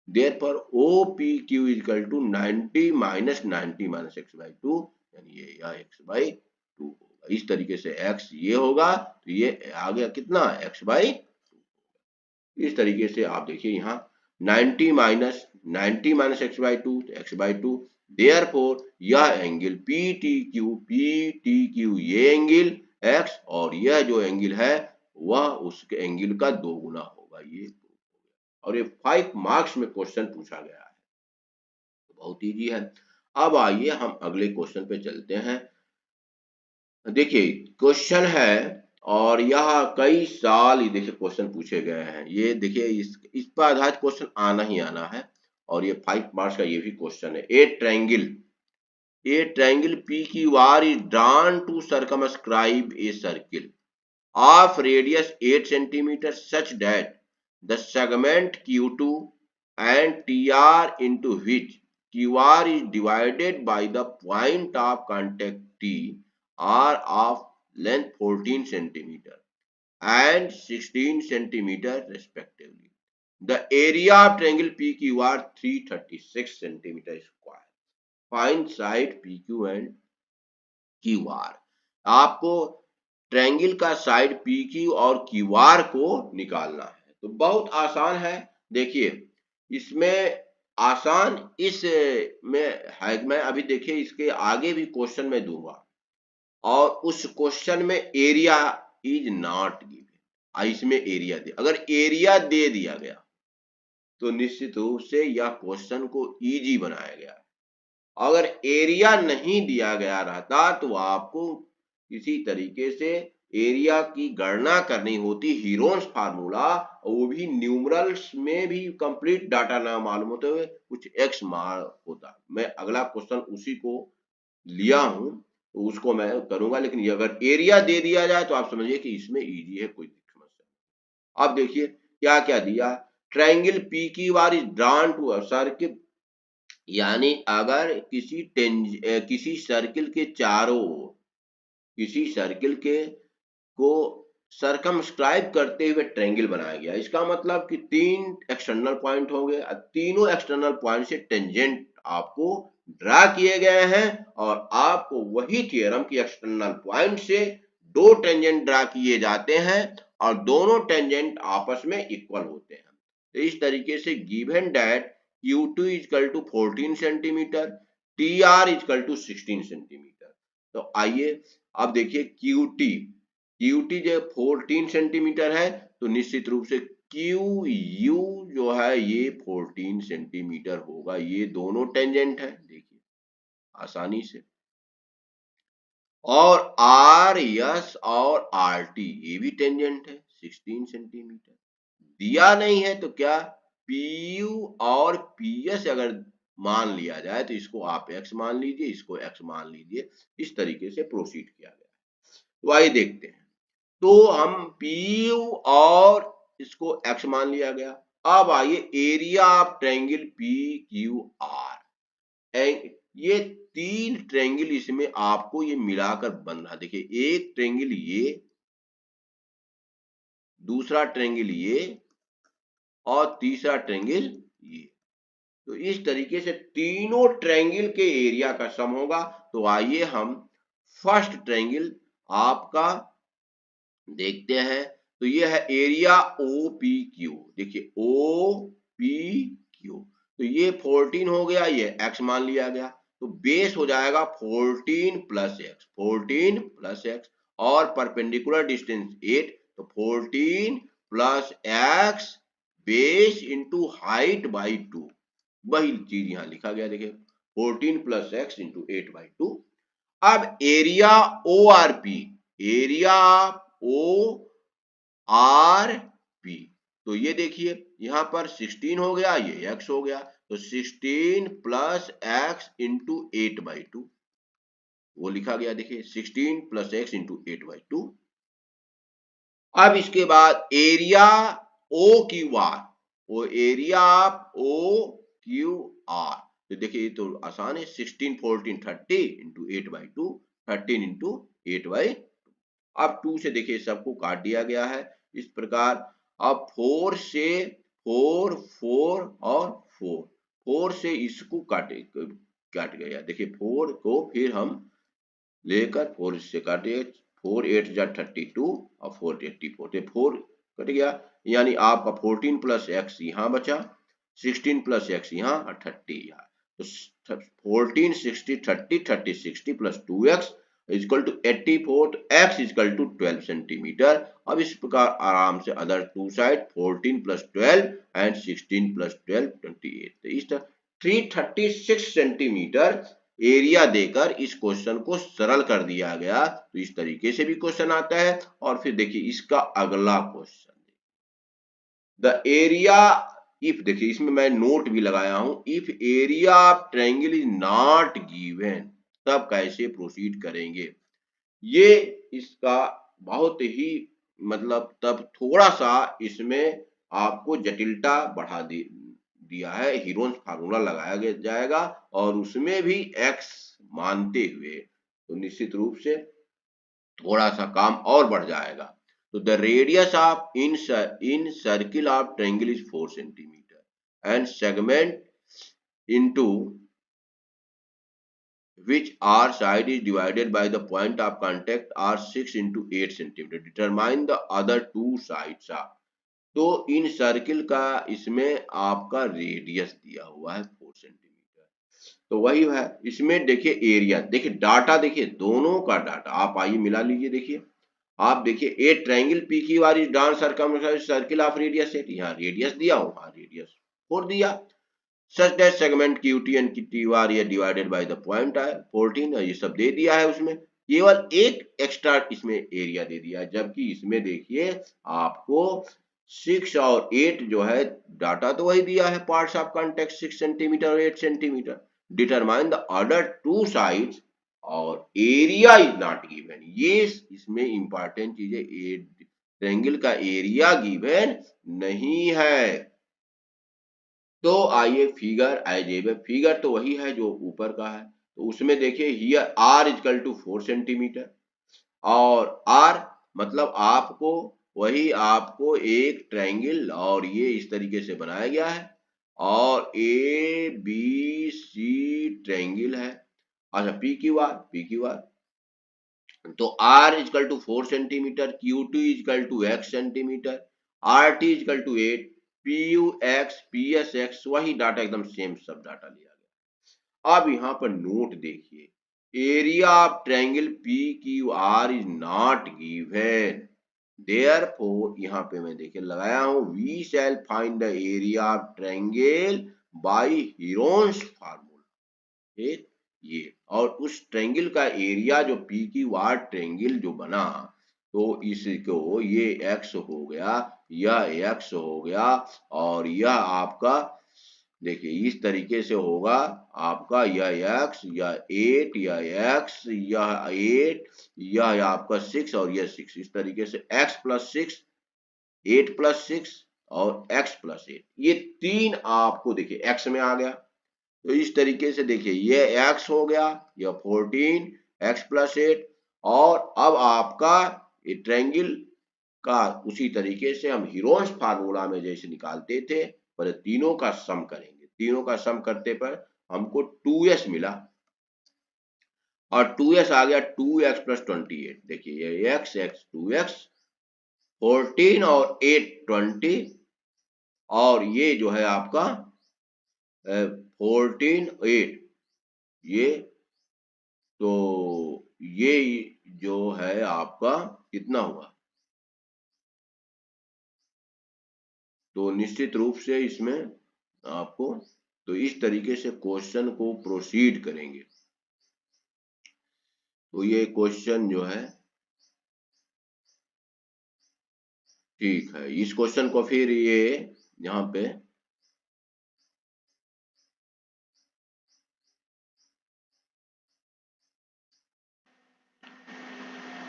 therefore OPQ equal to 90 minus 90 minus x by 2, यानी ये या x बाई 2 होगा। इस तरीके से x ये होगा तो ये आ गया कितना x बाई 2। इस तरीके से आप देखिए यहाँ 90 minus x by 2, x by 2 therefore यह एंगल पी टी क्यू ये एंगल एक्स और यह जो एंगल है वह उसके एंगल का 2 गुना होगा। ये और ये 5 मार्क्स में क्वेश्चन पूछा गया है, तो बहुत इजी है। अब आइए हम अगले क्वेश्चन पे चलते हैं। देखिए क्वेश्चन है और यह कई साल देखिए क्वेश्चन पूछे गए हैं। ये देखिए इस पर आधारित क्वेश्चन आना ही आना है और ये 5 मार्क्स का ये भी क्वेश्चन है। ए triangle PQR is drawn to circumscribe a circle of radius 8 centimeter such that the segment Q2 and TR into which QR is divided by the point of contact T are of length 14 centimeter and 16 centimeter respectively. The area of triangle PQR 336 centimeter square. Find side PQ and QR. आपको triangle का side PQ और QR को निकालना है, तो बहुत आसान है। देखिए इसमें आसान इस में है, मैं अभी देखिए इसके आगे भी क्वेश्चन में दूंगा और उस क्वेश्चन में एरिया इज नॉट गिवन, इसमें एरिया दे, अगर एरिया दे दिया गया तो निश्चित रूप से यह क्वेश्चन को इजी बनाया गया। अगर एरिया नहीं दिया गया रहता तो आपको किसी तरीके से एरिया की गणना करनी होती, हीरोन्स फार्मूला, वो भी न्यूमरल्स में भी कंप्लीट डाटा ना मालूम होते हुए कुछ एक्स मार होता। मैं अगला क्वेश्चन उसी को लिया हूं तो उसको मैं करूंगा, लेकिन अगर एरिया दे दिया जाए तो आप समझिए कि इसमें इजी है, कोई समस्या। अब देखिए क्या क्या दिया। Triangle PQR is drawn to a circle, यानी अगर किसी सर्किल के चारों ओर किसी सर्किल के को सरकमस्क्राइब करते हुए ट्रायंगल बनाया गया। इसका मतलब कि 3 एक्सटर्नल पॉइंट होंगे, तीनों एक्सटर्नल पॉइंट से टेंजेंट आपको ड्रा किए गए हैं और आपको वही थ्योरम की एक्सटर्नल पॉइंट से 2 टेंजेंट ड्रा किए जाते हैं और दोनों टेंजेंट आपस में इक्वल होते हैं। तो इस तरीके से given that Q2 is equal to 14 centimetre, TR is equal to 16 centimetre. तो आइए अब देखिए QT जो 14 सेंटीमीटर है तो निश्चित रूप से QU जो है ये 14 सेंटीमीटर होगा। ये दोनों टेंजेंट है, देखिए आसानी से। और RS और RT ये भी टेंजेंट है 16 सेंटीमीटर। दिया नहीं है तो क्या PU और PS अगर मान लिया जाए तो इसको आप X मान लीजिए, इसको X मान लीजिए। इस तरीके से प्रोसीड किया गया है। तो आइए देखते हैं। तो हम PU और इसको X मान लिया गया। अब आइए एरिया ऑफ ट्रायंगल PQR, ये 3 ट्रायंगल इसमें आपको ये मिलाकर बन रहा। देखिए एक ट्रायंगल ये, दूसरा ट्रायंगल ये और तीसरा ट्रायंगल ये। तो इस तरीके से तीनों ट्रायंगल के एरिया का सम होगा। तो आइए हम फर्स्ट ट्रायंगल आपका देखते हैं। तो ये है एरिया OPQ। देखिए OPQ, तो ये 14 हो गया, ये x मान लिया गया, तो बेस हो जाएगा 14 प्लस एक्स, 14 प्लस एक्स और परपेंडिकुलर डिस्टेंस 8, तो 14 plus x base into height by 2, वही चीज यहां लिखा गया। देखिए 14 प्लस एक्स इंटू 8 बाई 2। अब एरिया ORP, एरिया ORP, तो ये देखिए यहां पर 16 हो गया, ये x हो गया, तो 16 प्लस एक्स इंटू 8 बाई 2 वो लिखा गया। देखिए 16 प्लस एक्स इंटू 8 बाई 2। अब इसके बाद एरिया OQR, वो एरिया OQR, तो देखिए ये तो आसान है, 16 14 30 इंटू 8 बाई 2, 13 इंटू 8 बाई 2। अब 2 से देखिए सबको काट दिया गया है इस प्रकार। अब 4 से 4 4 और 4 से इसको काट गया। देखिए 4 को फिर हम लेकर 4 इससे काटे, 4 8 जा 32 और 4 84, 4 कट गया, यानी आपका 14 प्लस एक्स यहाँ बचा, 16 प्लस एक्स यहाँ और 30 यहाँ, तो 14 60 30 30 60 प्लस 2x इक्वल टू 84 तो x इक्वल टू 12 सेंटीमीटर। अब इस प्रकार आराम से other two side 14 plus 12 and 16 plus 12 28 तो इस तरह 336 सेंटीमीटर एरिया देकर इस क्वेश्चन को सरल कर दिया गया। तो इस तरीके से भी क्वेश्चन आता है। और फिर देखिए इसका अगला क्वेश्चन, द एरिया इफ, देखिए इसमें मैं नोट भी लगाया हूं, if area of triangle is not given, तब कैसे प्रोसीड करेंगे। ये इसका बहुत ही मतलब तब थोड़ा सा इसमें आपको जटिलता बढ़ा दिया है। हीरोन्स फार्मूला लगाया जाएगा और उसमें भी एक्स मानते हुए, तो निश्चित रूप से थोड़ा सा काम और बढ़ जाएगा। तो the radius of in circle of triangle is 4 centimetre and segment into which R side is divided by the point of contact are 6 into 8 centimeter. Determine the other two sides are. तो इन circle का इसमें आपका radius दिया हुआ है 4 centimetre. तो वही है, इसमें देखिए एरिया, देखिए डाटा, देखिए दोनों का डाटा आप आइए मिला लीजिए। देखिए आप देखिए ए triangle P Q R is drawn circle of radius 8, यहाँ रेडियस दिया हूँ, हाँ रेडियस 4 दिया। Such that segment QT and QR ये डिवाइडेड बाय द पॉइंट है 14, ये सब दे दिया है। उसमें केवल एक एक्स्ट्रा इसमें एरिया दे दिया है, जबकि इसमें देखिए आपको 6 और 8 जो है डाटा तो वही दिया है, पार्ट्स ऑफ कॉन्टेक्ट 6 सेंटीमीटर और 8 centimetre. Determine the other two sides और एरिया इज नॉट गिवन। ये इसमें इंपॉर्टेंट चीज है, ट्रायंगल का एरिया गिवन नहीं है। तो आइए फिगर आइए, फिगर तो वही है जो ऊपर का है। तो उसमें देखिए here R equal to 4 centimetre और R मतलब आपको वही आपको एक ट्रायंगल और ये इस तरीके से बनाया गया है और ABC ट्रायंगल है। अच्छा PQR तो R equal to 4 centimetre, QT equal to X centimetre, RT equal to 8, PUX PSX वही डाटा एकदम सेम सब डाटा लिया गया। अब यहाँ पर नोट देखिए, area of triangle PQR is not given, therefore यहाँ पे मैं देखिए लगाया हूँ we shall find the area of triangle by Heron's formula. ये और उस ट्रायंगल का एरिया जो PQR ट्रायंगल जो बना, तो इसको ये x हो गया, यह x हो गया और यह आपका देखिए इस तरीके से होगा आपका, यह x, यह 8, यह x, यह 8, यह आपका 6 और यह 6, इस तरीके से x प्लस 6, 8 प्लस 6 और x प्लस 8, ये तीन आपको देखिए x में आ गया। तो इस तरीके से देखिए ये x हो गया, यह 14 x प्लस 8 और अब आपका ये ट्रायंगल का उसी तरीके से हम हीरोन्स फार्मूला में जैसे निकालते थे, पर तीनों का सम करेंगे। तीनों का सम करते पर हमको 2s मिला और 2s आ गया 2x प्लस 28। देखिए ये x 2x 14 और 8 20 और ये जो है आपका 14 8, ये तो ये जो है आपका कितना हुआ। तो निश्चित रूप से इसमें आपको तो इस तरीके से क्वेश्चन को प्रोसीड करेंगे। तो ये क्वेश्चन जो है ठीक है, इस क्वेश्चन को फिर ये यहाँ पे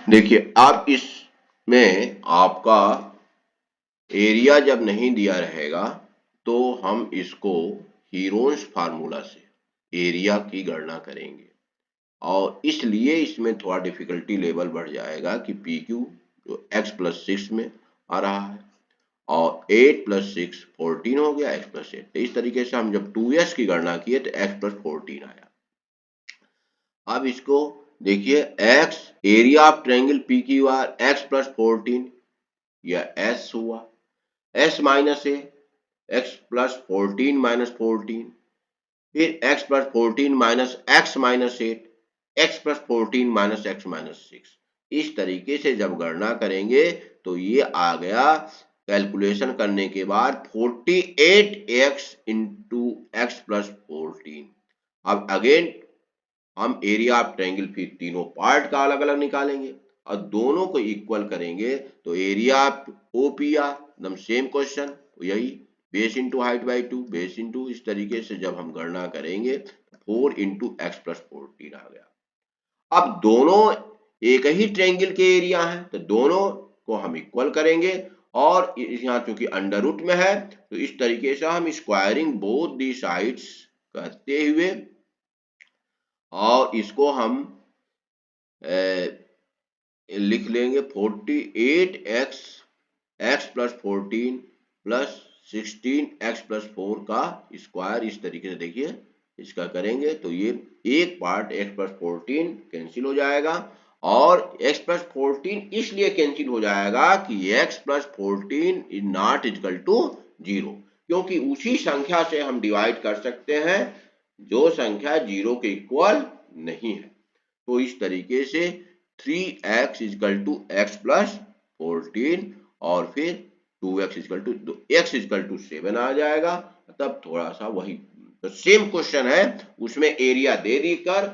देखिए, आप इसमें आपका एरिया जब नहीं दिया रहेगा तो हम इसको हीरोन्स फार्मूला से एरिया की गणना करेंगे और इसलिए इसमें थोड़ा डिफिकल्टी लेवल बढ़ जाएगा कि PQ जो x प्लस 6 में आ रहा है और 8 प्लस 6 14 हो गया, x प्लस 8। तो इस तरीके से हम जब 2s की गणना किए तो x प्लस 14 आया। अब इसको देखिए x area of triangle PQR x plus 14, यह s हुआ, s minus a, x plus 14 minus 14 फिर x plus 14 minus x minus 8, x plus 14 minus x minus 6। इस तरीके से जब गणना करेंगे तो ये आ गया कैलकुलेशन करने के बाद 48x इंटू एक्स प्लस 14। अब अगेन हम एरिया ऑफ ट्रायंगल फिर तीनों पार्ट का अलग अलग निकालेंगे और दोनों को इक्वल करेंगे तो एरिया ऑफ ओपीआर एकदम सेम क्वेश्चन यही base into height by 2 base into इस तरीके से जब हम गणना करेंगे 4 इंटू एक्स प्लस 14 आ गया। अब दोनों एक ही ट्रायंगल के एरिया हैं तो दोनों को हम इक्वल करेंगे और यहाँ चूंकि अंडर रूट में है तो इस तरीके से हम स्क्वायरिंग बोथ दी साइड्स करते हुए और इसको हम लिख लेंगे 48x x plus 14 plus 16 x plus 4 का स्क्वायर। इस तरीके से देखिए इसका करेंगे तो ये एक पार्ट x प्लस 14 कैंसिल हो जाएगा और x प्लस 14 इसलिए कैंसिल हो जाएगा कि x plus 14 is not equal to 0, क्योंकि उसी संख्या से हम डिवाइड कर सकते हैं जो संख्या 0 के इक्वल नहीं है। तो इस तरीके से 3x equal to x plus 14 और फिर 2x equal to x equal to 7 आ जाएगा। तब थोड़ा सा वही तो सेम क्वेश्चन है, उसमें एरिया दे देकर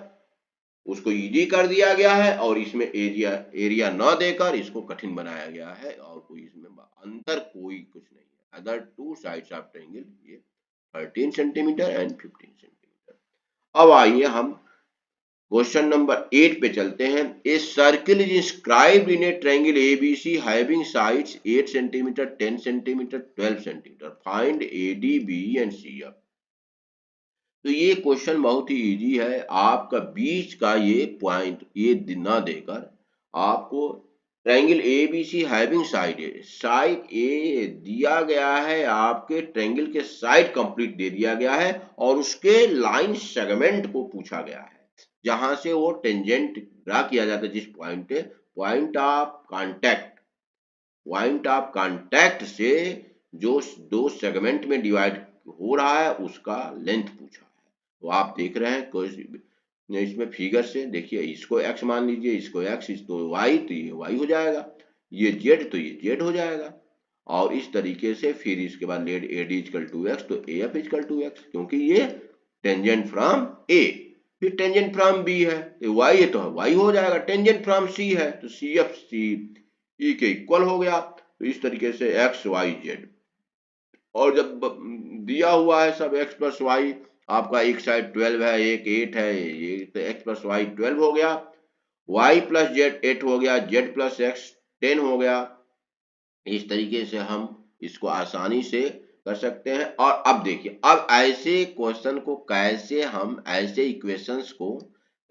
उसको इजी कर दिया गया है और इसमें एरिया न देकर इसको कठिन बनाया गया है और कोई इसमें अंतर कोई कुछ नहीं है। Other two sides of triangle ये 13 सेंटीमीटर एंड 15 सेंटीमीटर। अब आइए हम क्वेश्चन नंबर 8 पे चलते हैं। A circle is inscribed in a triangle ABC having sides 8 centimetre 10 centimetre 12 centimetre, find AD B and C F. तो ये क्वेश्चन बहुत ही इजी है। आपका बीच का ये पॉइंट ये ना देकर आपको ट्रायंगल एबीसी हैविंग साइड ए दिया गया है, आपके ट्रायंगल के साइड कंप्लीट दे दिया गया है और उसके लाइन सेगमेंट को पूछा गया है जहां से वो टेंजेंट ड्रा किया जाता है। जिस पॉइंट पॉइंट ऑफ कांटेक्ट से जो दो सेगमेंट में डिवाइड हो रहा है उसका लेंथ पूछा है। तो आप देख रहे हैं इसमें फिगर से देखिए, इसको x मान लीजिए, इसको x, इसको y, तो ये y हो जाएगा, ये z तो ये z हो जाएगा और इस तरीके से फिर इसके बाद let AD equal to x तो AF इक्वल टू x, क्योंकि ये टेंजेंट फ्रॉम A। फिर टेंजेंट फ्रॉम B है तो y है तो y हो जाएगा, टेंजेंट फ्रॉम C है तो CF CE के इक्वल हो गया। तो इस तरीके से x y z और जब दिया हुआ है सब x प्लस वाई, आपका एक साइड 12 है एक 8 है, ये तो x प्लस वाई 12 हो गया, y प्लस जेड 8 हो गया, z प्लस x 10 हो गया। इस तरीके से हम इसको आसानी से कर सकते हैं। और अब देखिए, अब ऐसे क्वेश्चन को कैसे हम ऐसे इक्वेशंस को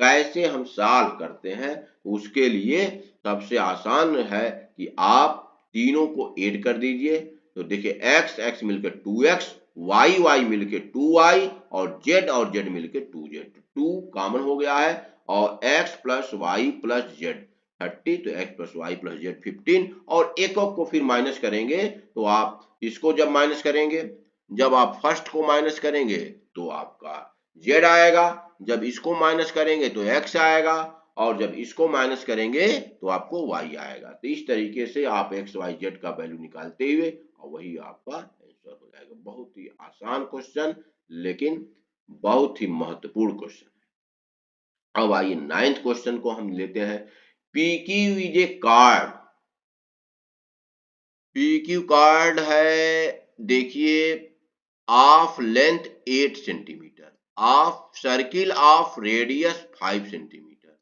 कैसे हम सॉल्व करते हैं, उसके लिए सबसे आसान है कि आप तीनों को ऐड कर दीजिए। तो देखिए x x मिलकर 2x, y y मिलकर 2y और z मिलकर 2z, 2 कॉमन हो गया है और x plus Y plus Z 30, तो x plus Y plus Z 15 और एक को फिर माइनस करेंगे तो आप इसको जब माइनस करेंगे, जब आप फर्स्ट को माइनस करेंगे तो आपका z आएगा, जब इसको माइनस करेंगे तो x आएगा और जब इसको माइनस करेंगे तो आपको y आएगा। तो इस तरीके से आप x y z का वैल्यू निकालते हुए और वही आपका आंसर हो जाएगा। बहुत ही आसान क्वेश्चन लेकिन बहुत ही महत्वपूर्ण क्वेश्चन। अब आइए 9th क्वेश्चन को हम लेते हैं। PQ is a card, PQ card है, देखिए of length 8 centimetre, of circle of radius 5 centimetre,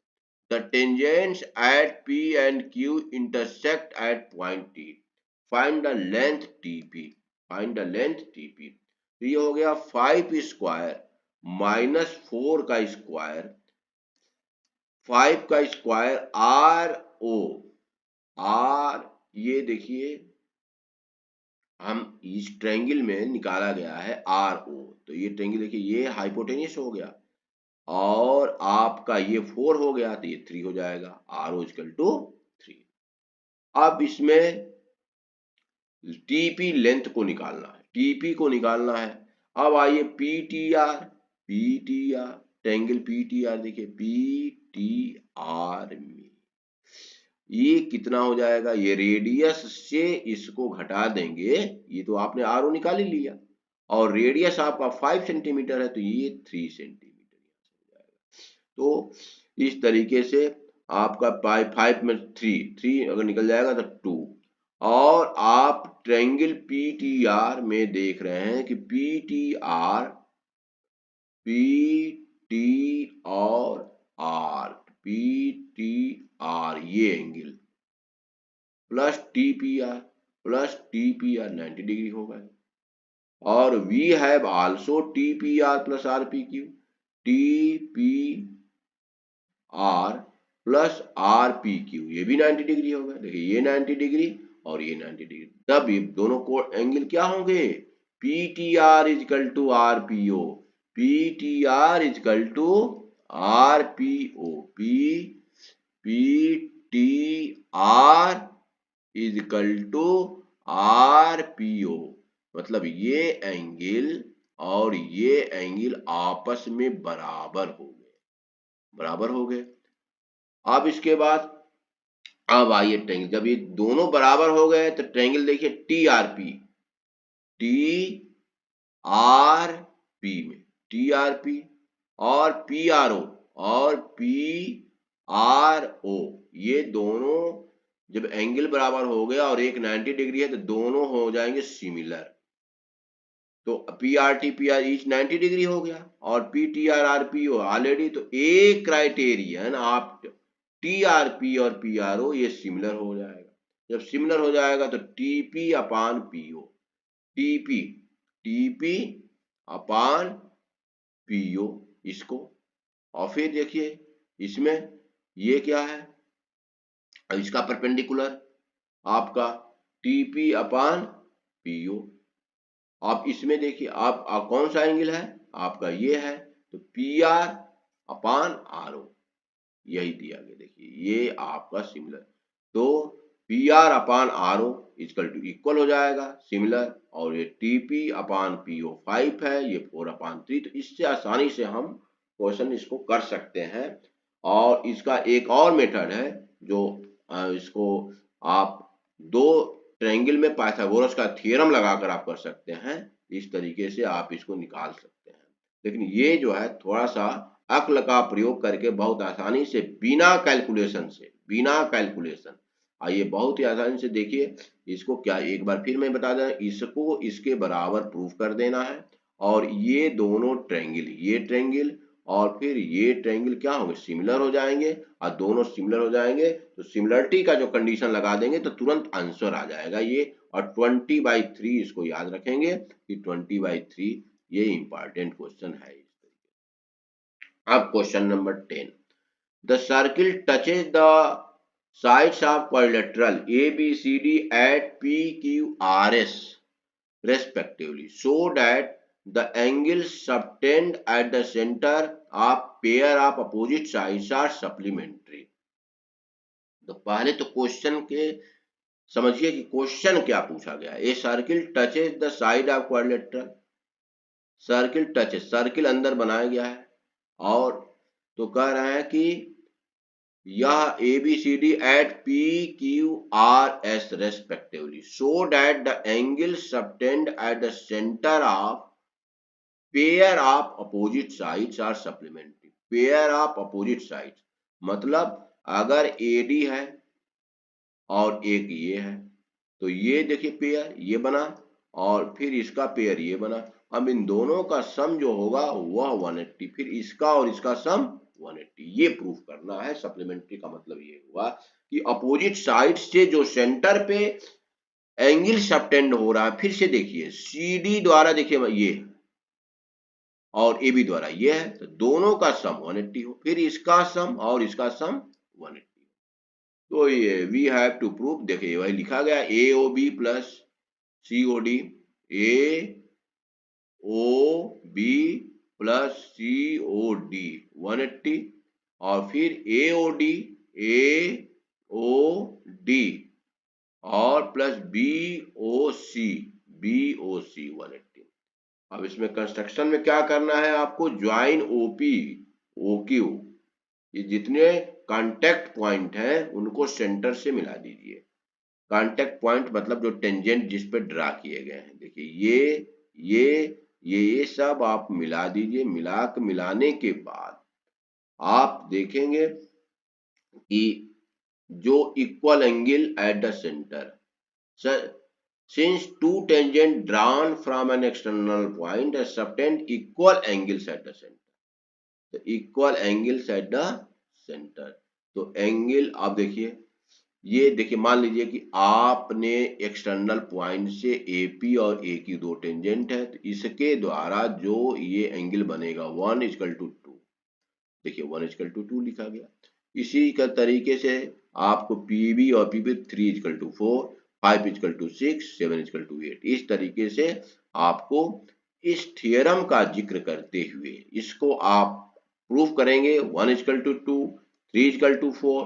the tangents at P and Q intersect at point T, find the length TP, find the length TP। तो ये हो गया 5 square minus 4 का square, 5 का square R ये देखिए हम इस ट्रायंगल में निकाला गया है RO, तो ये ट्रायंगल देखिए ये हाइपोटेन्यूस हो गया और आपका ये 4 हो गया तो ये 3 हो जाएगा, RO इक्वल टू 3। अब इसमें TP लेंथ को निकालना है, TP को निकालना है। अब आइए PTR, PTR, ट्रायंगल PTR देखिए PTR में ये कितना हो जाएगा, ये रेडियस से इसको घटा देंगे, ये तो आपने RO निकाल ही लिया और रेडियस आपका 5 सेंटीमीटर है तो ये 3 सेंटीमीटर हो जाएगा। तो इस तरीके से आपका 5 में 3 अगर निकल जाएगा तो 2 और आप ट्रायंगल PTR में देख रहे हैं कि PTR और PTR ये एंगल प्लस TPR 90 डिग्री होगा और we have also TPR plus RPQ, TPR plus RPQ ये भी 90 डिग्री होगा। देखिए ये 90 डिग्री और ये 90 डिग्री, तब ये दोनों को एंगल क्या होंगे, PTR is equal to RPO, PTR is equal to RPO, PTR is equal to RPO, मतलब ये एंगल और ये एंगल आपस में बराबर हो गए। अब इसके बाद अब आइए ट्रायंगल, जब ये दोनों बराबर हो गए तो ट्रायंगल देखिए TRP में TRP और PRO ये दोनों जब एंगल बराबर हो गया और एक 90 डिग्री है तो दोनों हो जाएंगे सिमिलर, तो PRT ईच 90 डिग्री हो गया और PTR RPO ऑलरेडी, तो एक क्राइटेरियन आप TRP और PRO ये सिमिलर हो जाएगा। जब सिमिलर हो जाएगा तो TP अपान PO, TP अपान PO इसको, और फिर देखिए इसमें ये क्या है, अब इसका परपेंडिकुलर आपका TP अपान PO। आप इसमें देखिए आप कौन सा एंगल है आपका, ये है तो PR अपान RO यही दिया गया। देखिए ये आपका सिमिलर, तो PR upon RO equal to equal हो जाएगा सिमिलर, और ये TP अपान PO 5 है, ये 4 अपान 3, तो इससे आसानी से हम क्वेश्चन इसको कर सकते हैं। और इसका एक और मेथड है जो इसको आप दो ट्रायंगल में पाइथागोरस का थ्योरम लगाकर आप कर सकते हैं, इस तरीके से आप इसको निकाल सकते हैं। लेकिन ये जो है थोड़ा सा अक्ल का प्रयोग करके बहुत आसानी से बिना कैलकुलेशन आइए बहुत ही आसानी से देखिए इसको, क्या एक बार फिर मैं बता दें, इसको इसके बराबर प्रूफ कर देना है और ये दोनों ट्रायंगल, ये ट्रायंगल और फिर ये ट्रायंगल क्या होंगे, सिमिलर हो जाएंगे, और दोनों सिमिलर हो जाएंगे तो सिमिलरिटी का जो कंडीशन लगा देंगे तो तुरंत आंसर आ जाएगा ये, और 20/3 इसको याद रखेंगे कि 20/3 ये इंपॉर्टेंट क्वेश्चन है। अब question number 10, the circle touches the sides of quadrilateral ABCD at PQRS respectively so that the angles subtend at the center of pair of opposite sides are supplementary। तो पहले तो क्वेश्चन के समझिए कि question क्या पूछा गया है। A circle touches the side of quadrilateral, circle touches, circle अंदर बनाया गया है और तो कह रहे हैं कि यह ABCD at PQRS respectively so that the angles subtend at the center of pair of opposite sides are supplementary। pair of opposite sides मतलब अगर AD है और एक ये है तो ये देखिए पेयर ये बना और फिर इसका पेयर ये बना, अब इन दोनों का सम जो होगा वह 180, फिर इसका और इसका सम 180, ये प्रूफ करना है। सप्लीमेंट्री का मतलब ये हुआ कि अपोजिट साइड से जो सेंटर पे एंगल सबटेंड हो रहा है, फिर से देखिए CD द्वारा देखिए ये और AB द्वारा ये है, तो दोनों का सम 180 हो, फिर इसका सम और इसका सम 180। तो ये वी हैव टू प्रूव, देखिए वही लिखा गया AOB plus COD, AOB plus COD 180 और फिर AOD और प्लस BOC 180। अब इसमें कंस्ट्रक्शन में क्या करना है आपको, ज्वाइन ओपी ओक्यू, ये जितने कांटेक्ट पॉइंट हैं उनको सेंटर से मिला दीजिए। कांटेक्ट पॉइंट मतलब जो टेंजेंट जिस पे ड्रा किए गए हैं, देखिए ये सब आप मिला दीजिए। मिलाने के बाद आप देखेंगे कि जो equal angle at the centre, since two tangent drawn from an external point have subtend equal angles at the center, तो equal angles at the centre, तो एंगल आप देखिए, ये देखिए मान लीजिए कि आपने एक्सटर्नल पॉइंट से एपी और ए की दो टेंजेंट है, तो इसके द्वारा जो ये एंगल बनेगा 1:2, देखिए 1:2 लिखा गया। इसी का तरीके से आपको पीबी और पीबी 3:4, 5:6, 7:8, इस तरीके से आपको इस थ्योरम का जिक्र करते हुए इसको आप प्रूफ करेंगे 1:2, 3:4,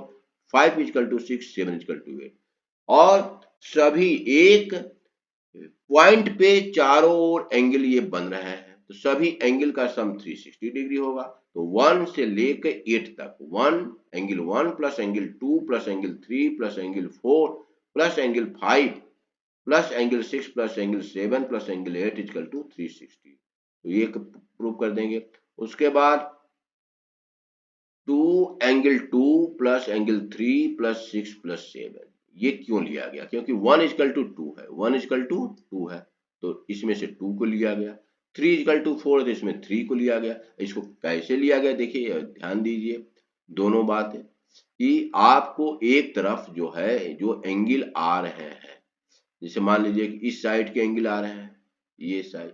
5:6, 7:8, और सभी एक पॉइंट पे चारों ओर एंगल ये बन रहे हैं, तो सभी एंगल का सम 360 डिग्री होगा। तो 1 से लेकर 8 तक, 1 plus angle 2 plus angle 3 plus angle 4 plus angle 5 plus angle 6 plus angle 7 plus angle 8 equal to 360, तो ये प्रूव कर देंगे। उसके बाद 2 प्लस एंगल 3 प्लस 6 प्लस 7, ये क्यों लिया गया, क्योंकि 1:2 है, 1:2 है, तो इसमें से 2 को लिया गया। 3:4 तो इसमें 3 को लिया गया। इसको कैसे लिया गया, देखिए ध्यान दीजिए दोनों बातें, कि आपको एक तरफ जो है जो एंगल आ रहे हैं, जैसे मान लीजिए कि इस साइड के एंगल आ रहे हैं, ये साइड,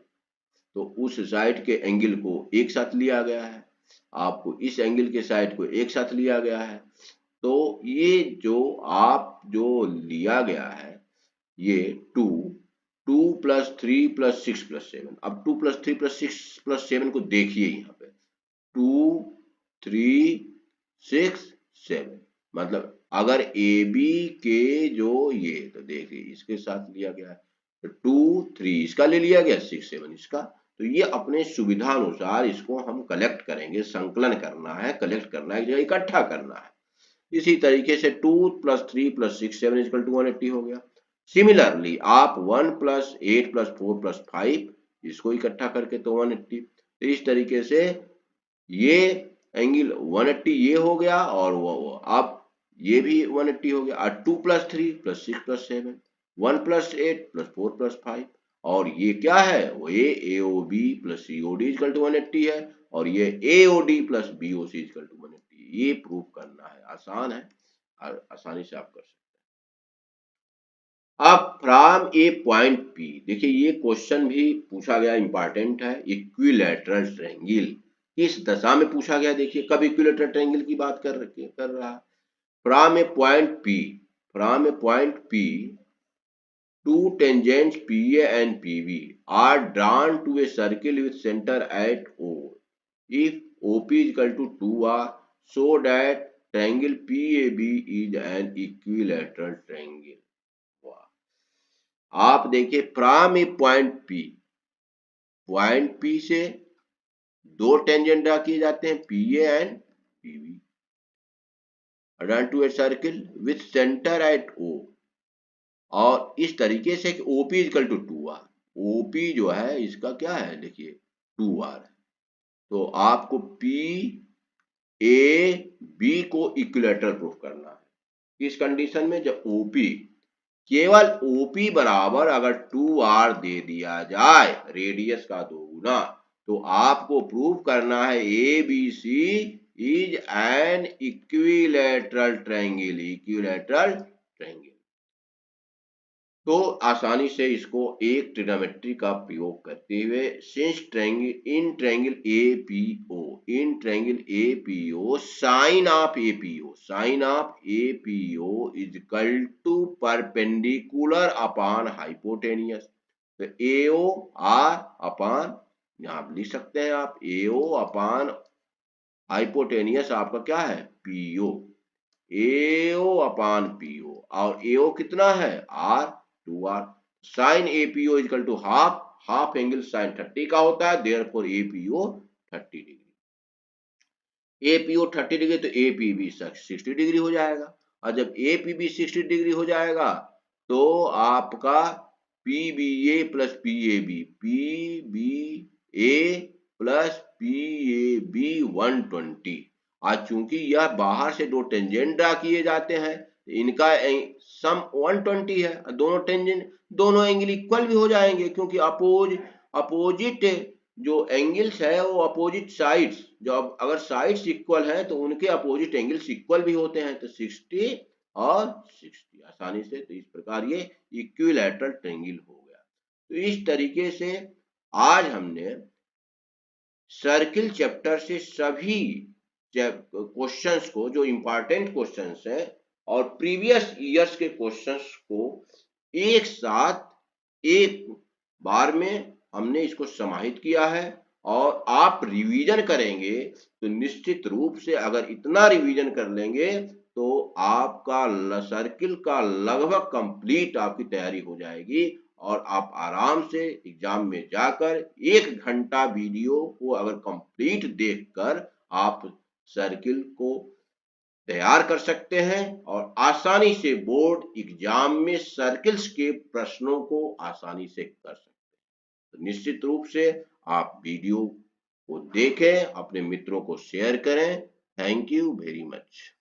तो उस साइड के एंगल को एक साथ लिया गया है, आपको इस एंगल के साइड को एक साथ लिया गया है। तो ये जो लिया गया है ये 2 प्लस 3 प्लस 6 प्लस 7, अब 2 प्लस 3 प्लस 6 प्लस 7 को देखिए यहाँ पे 2 3 6 7, मतलब अगर ए बी के जो ये, तो देखिए इसके साथ लिया गया है, तो 2 3 इसका ले लिया गया, 6 7 इसका, तो ये अपने सुविधा अनुसार इसको हम कलेक्ट करेंगे, संकलन करना है, कलेक्ट करना है, इकट्ठा करना है। इसी तरीके से 2 प्लस 3 प्लस 6 7 इक्वल टू 180 हो गया। सिमिलरली आप 1 प्लस 8 प्लस 4 प्लस 5 इसको इकट्ठा करके तो 180, तो इस तरीके से ये एंगल 180 ये हो गया, और वो अब ये भी 180 हो गया। 2 plus 3 plus 6 plus 7, 1 plus 8 plus 4 plus 5, और ये क्या है, वो ये AOB plus COD equal to 180 है, और ये AOD plus BOC equal to 180, ये प्रूव करना है, आसान है, आसानी से आप कर सकते हैं। अब फ्रॉम ए पॉइंट P, देखिए ये क्वेश्चन भी पूछा गया, इंपॉर्टेंट है, इक्विलैटरल ट्रायंगल किस दशा में पूछा गया, देखिए कब इक्विलैटरल ट्रायंगल की बात कर रहा है। From A point P, two tangents PA and PB are drawn to a circle with center at O. If OP is equal to 2R, so that triangle PAB is an equilateral triangle. आप देखिए from A point P से दो tangent draw किए जाते हैं, PA and PB, drawn to a circle with center at O, और इस तरीके से कि OP equal to 2R, OP जो है इसका क्या है, देखिए 2R है, तो आपको PAB को इक्विलैटरल प्रूफ करना है। इस कंडीशन में जब OP केवल OP बराबर अगर 2R दे दिया जाए, रेडियस का 2 गुना, तो आपको प्रूफ करना है ABC is an equilateral triangle, तो आसानी से इसको एक ट्रिग्नोमेट्री का प्रयोग करते हुए, since in triangle APO sine of APO is equal to perpendicular upon hypotenuse, तो AO R अपॉन, यहाँ लिख सकते हैं आप AO अपॉन हाइपोटेनियस आपका क्या है PO, AO अपॉन PO, और AO कितना है R, 2R, sine APO equal to half half angle sine 30 का होता है, therefore APO 30 degree. APO 30 degree तो एपीबी 60 डिग्री हो जाएगा, और जब एपीबी 60 डिग्री हो जाएगा तो आपका PBA plus PAB, PBA plus PAB 120। आज चूंकि यह बाहर से दो टेंजेंट ड्रा किए जाते हैं, इनका सम 120 है, दोनों टेंजेंट दोनों एंगल इक्वल भी हो जाएंगे, क्योंकि अपोजिट जो एंगल्स है वो अपोजिट साइड्स, जो अगर साइड्स इक्वल है तो उनके अपोजिट एंगल्स इक्वल भी होते हैं, तो 60 और 60 आसानी से, तो इस प्रकार ये इक्विलैटरल ट्रायंगल हो गया। तो इस तरीके से आज हमने सर्किल चैप्टर से सभी क्वेश्चंस को, जो इंपॉर्टेंट क्वेश्चंस हैं और प्रीवियस ईयर्स के क्वेश्चंस को एक साथ एक बार में हमने इसको समाहित किया है, और आप रिवीजन करेंगे तो निश्चित रूप से अगर इतना रिवीजन कर लेंगे तो आपका सर्किल का लगभग कंप्लीट आपकी तैयारी हो जाएगी, और आप आराम से एग्जाम में जाकर 1 घंटा वीडियो को अगर कंप्लीट देखकर आप सर्किल को तैयार कर सकते हैं, और आसानी से बोर्ड एग्जाम में सर्किल्स के प्रश्नों को आसानी से कर सकते हैं। तो निश्चित रूप से आप वीडियो को देखें, अपने मित्रों को शेयर करें। Thank you very much.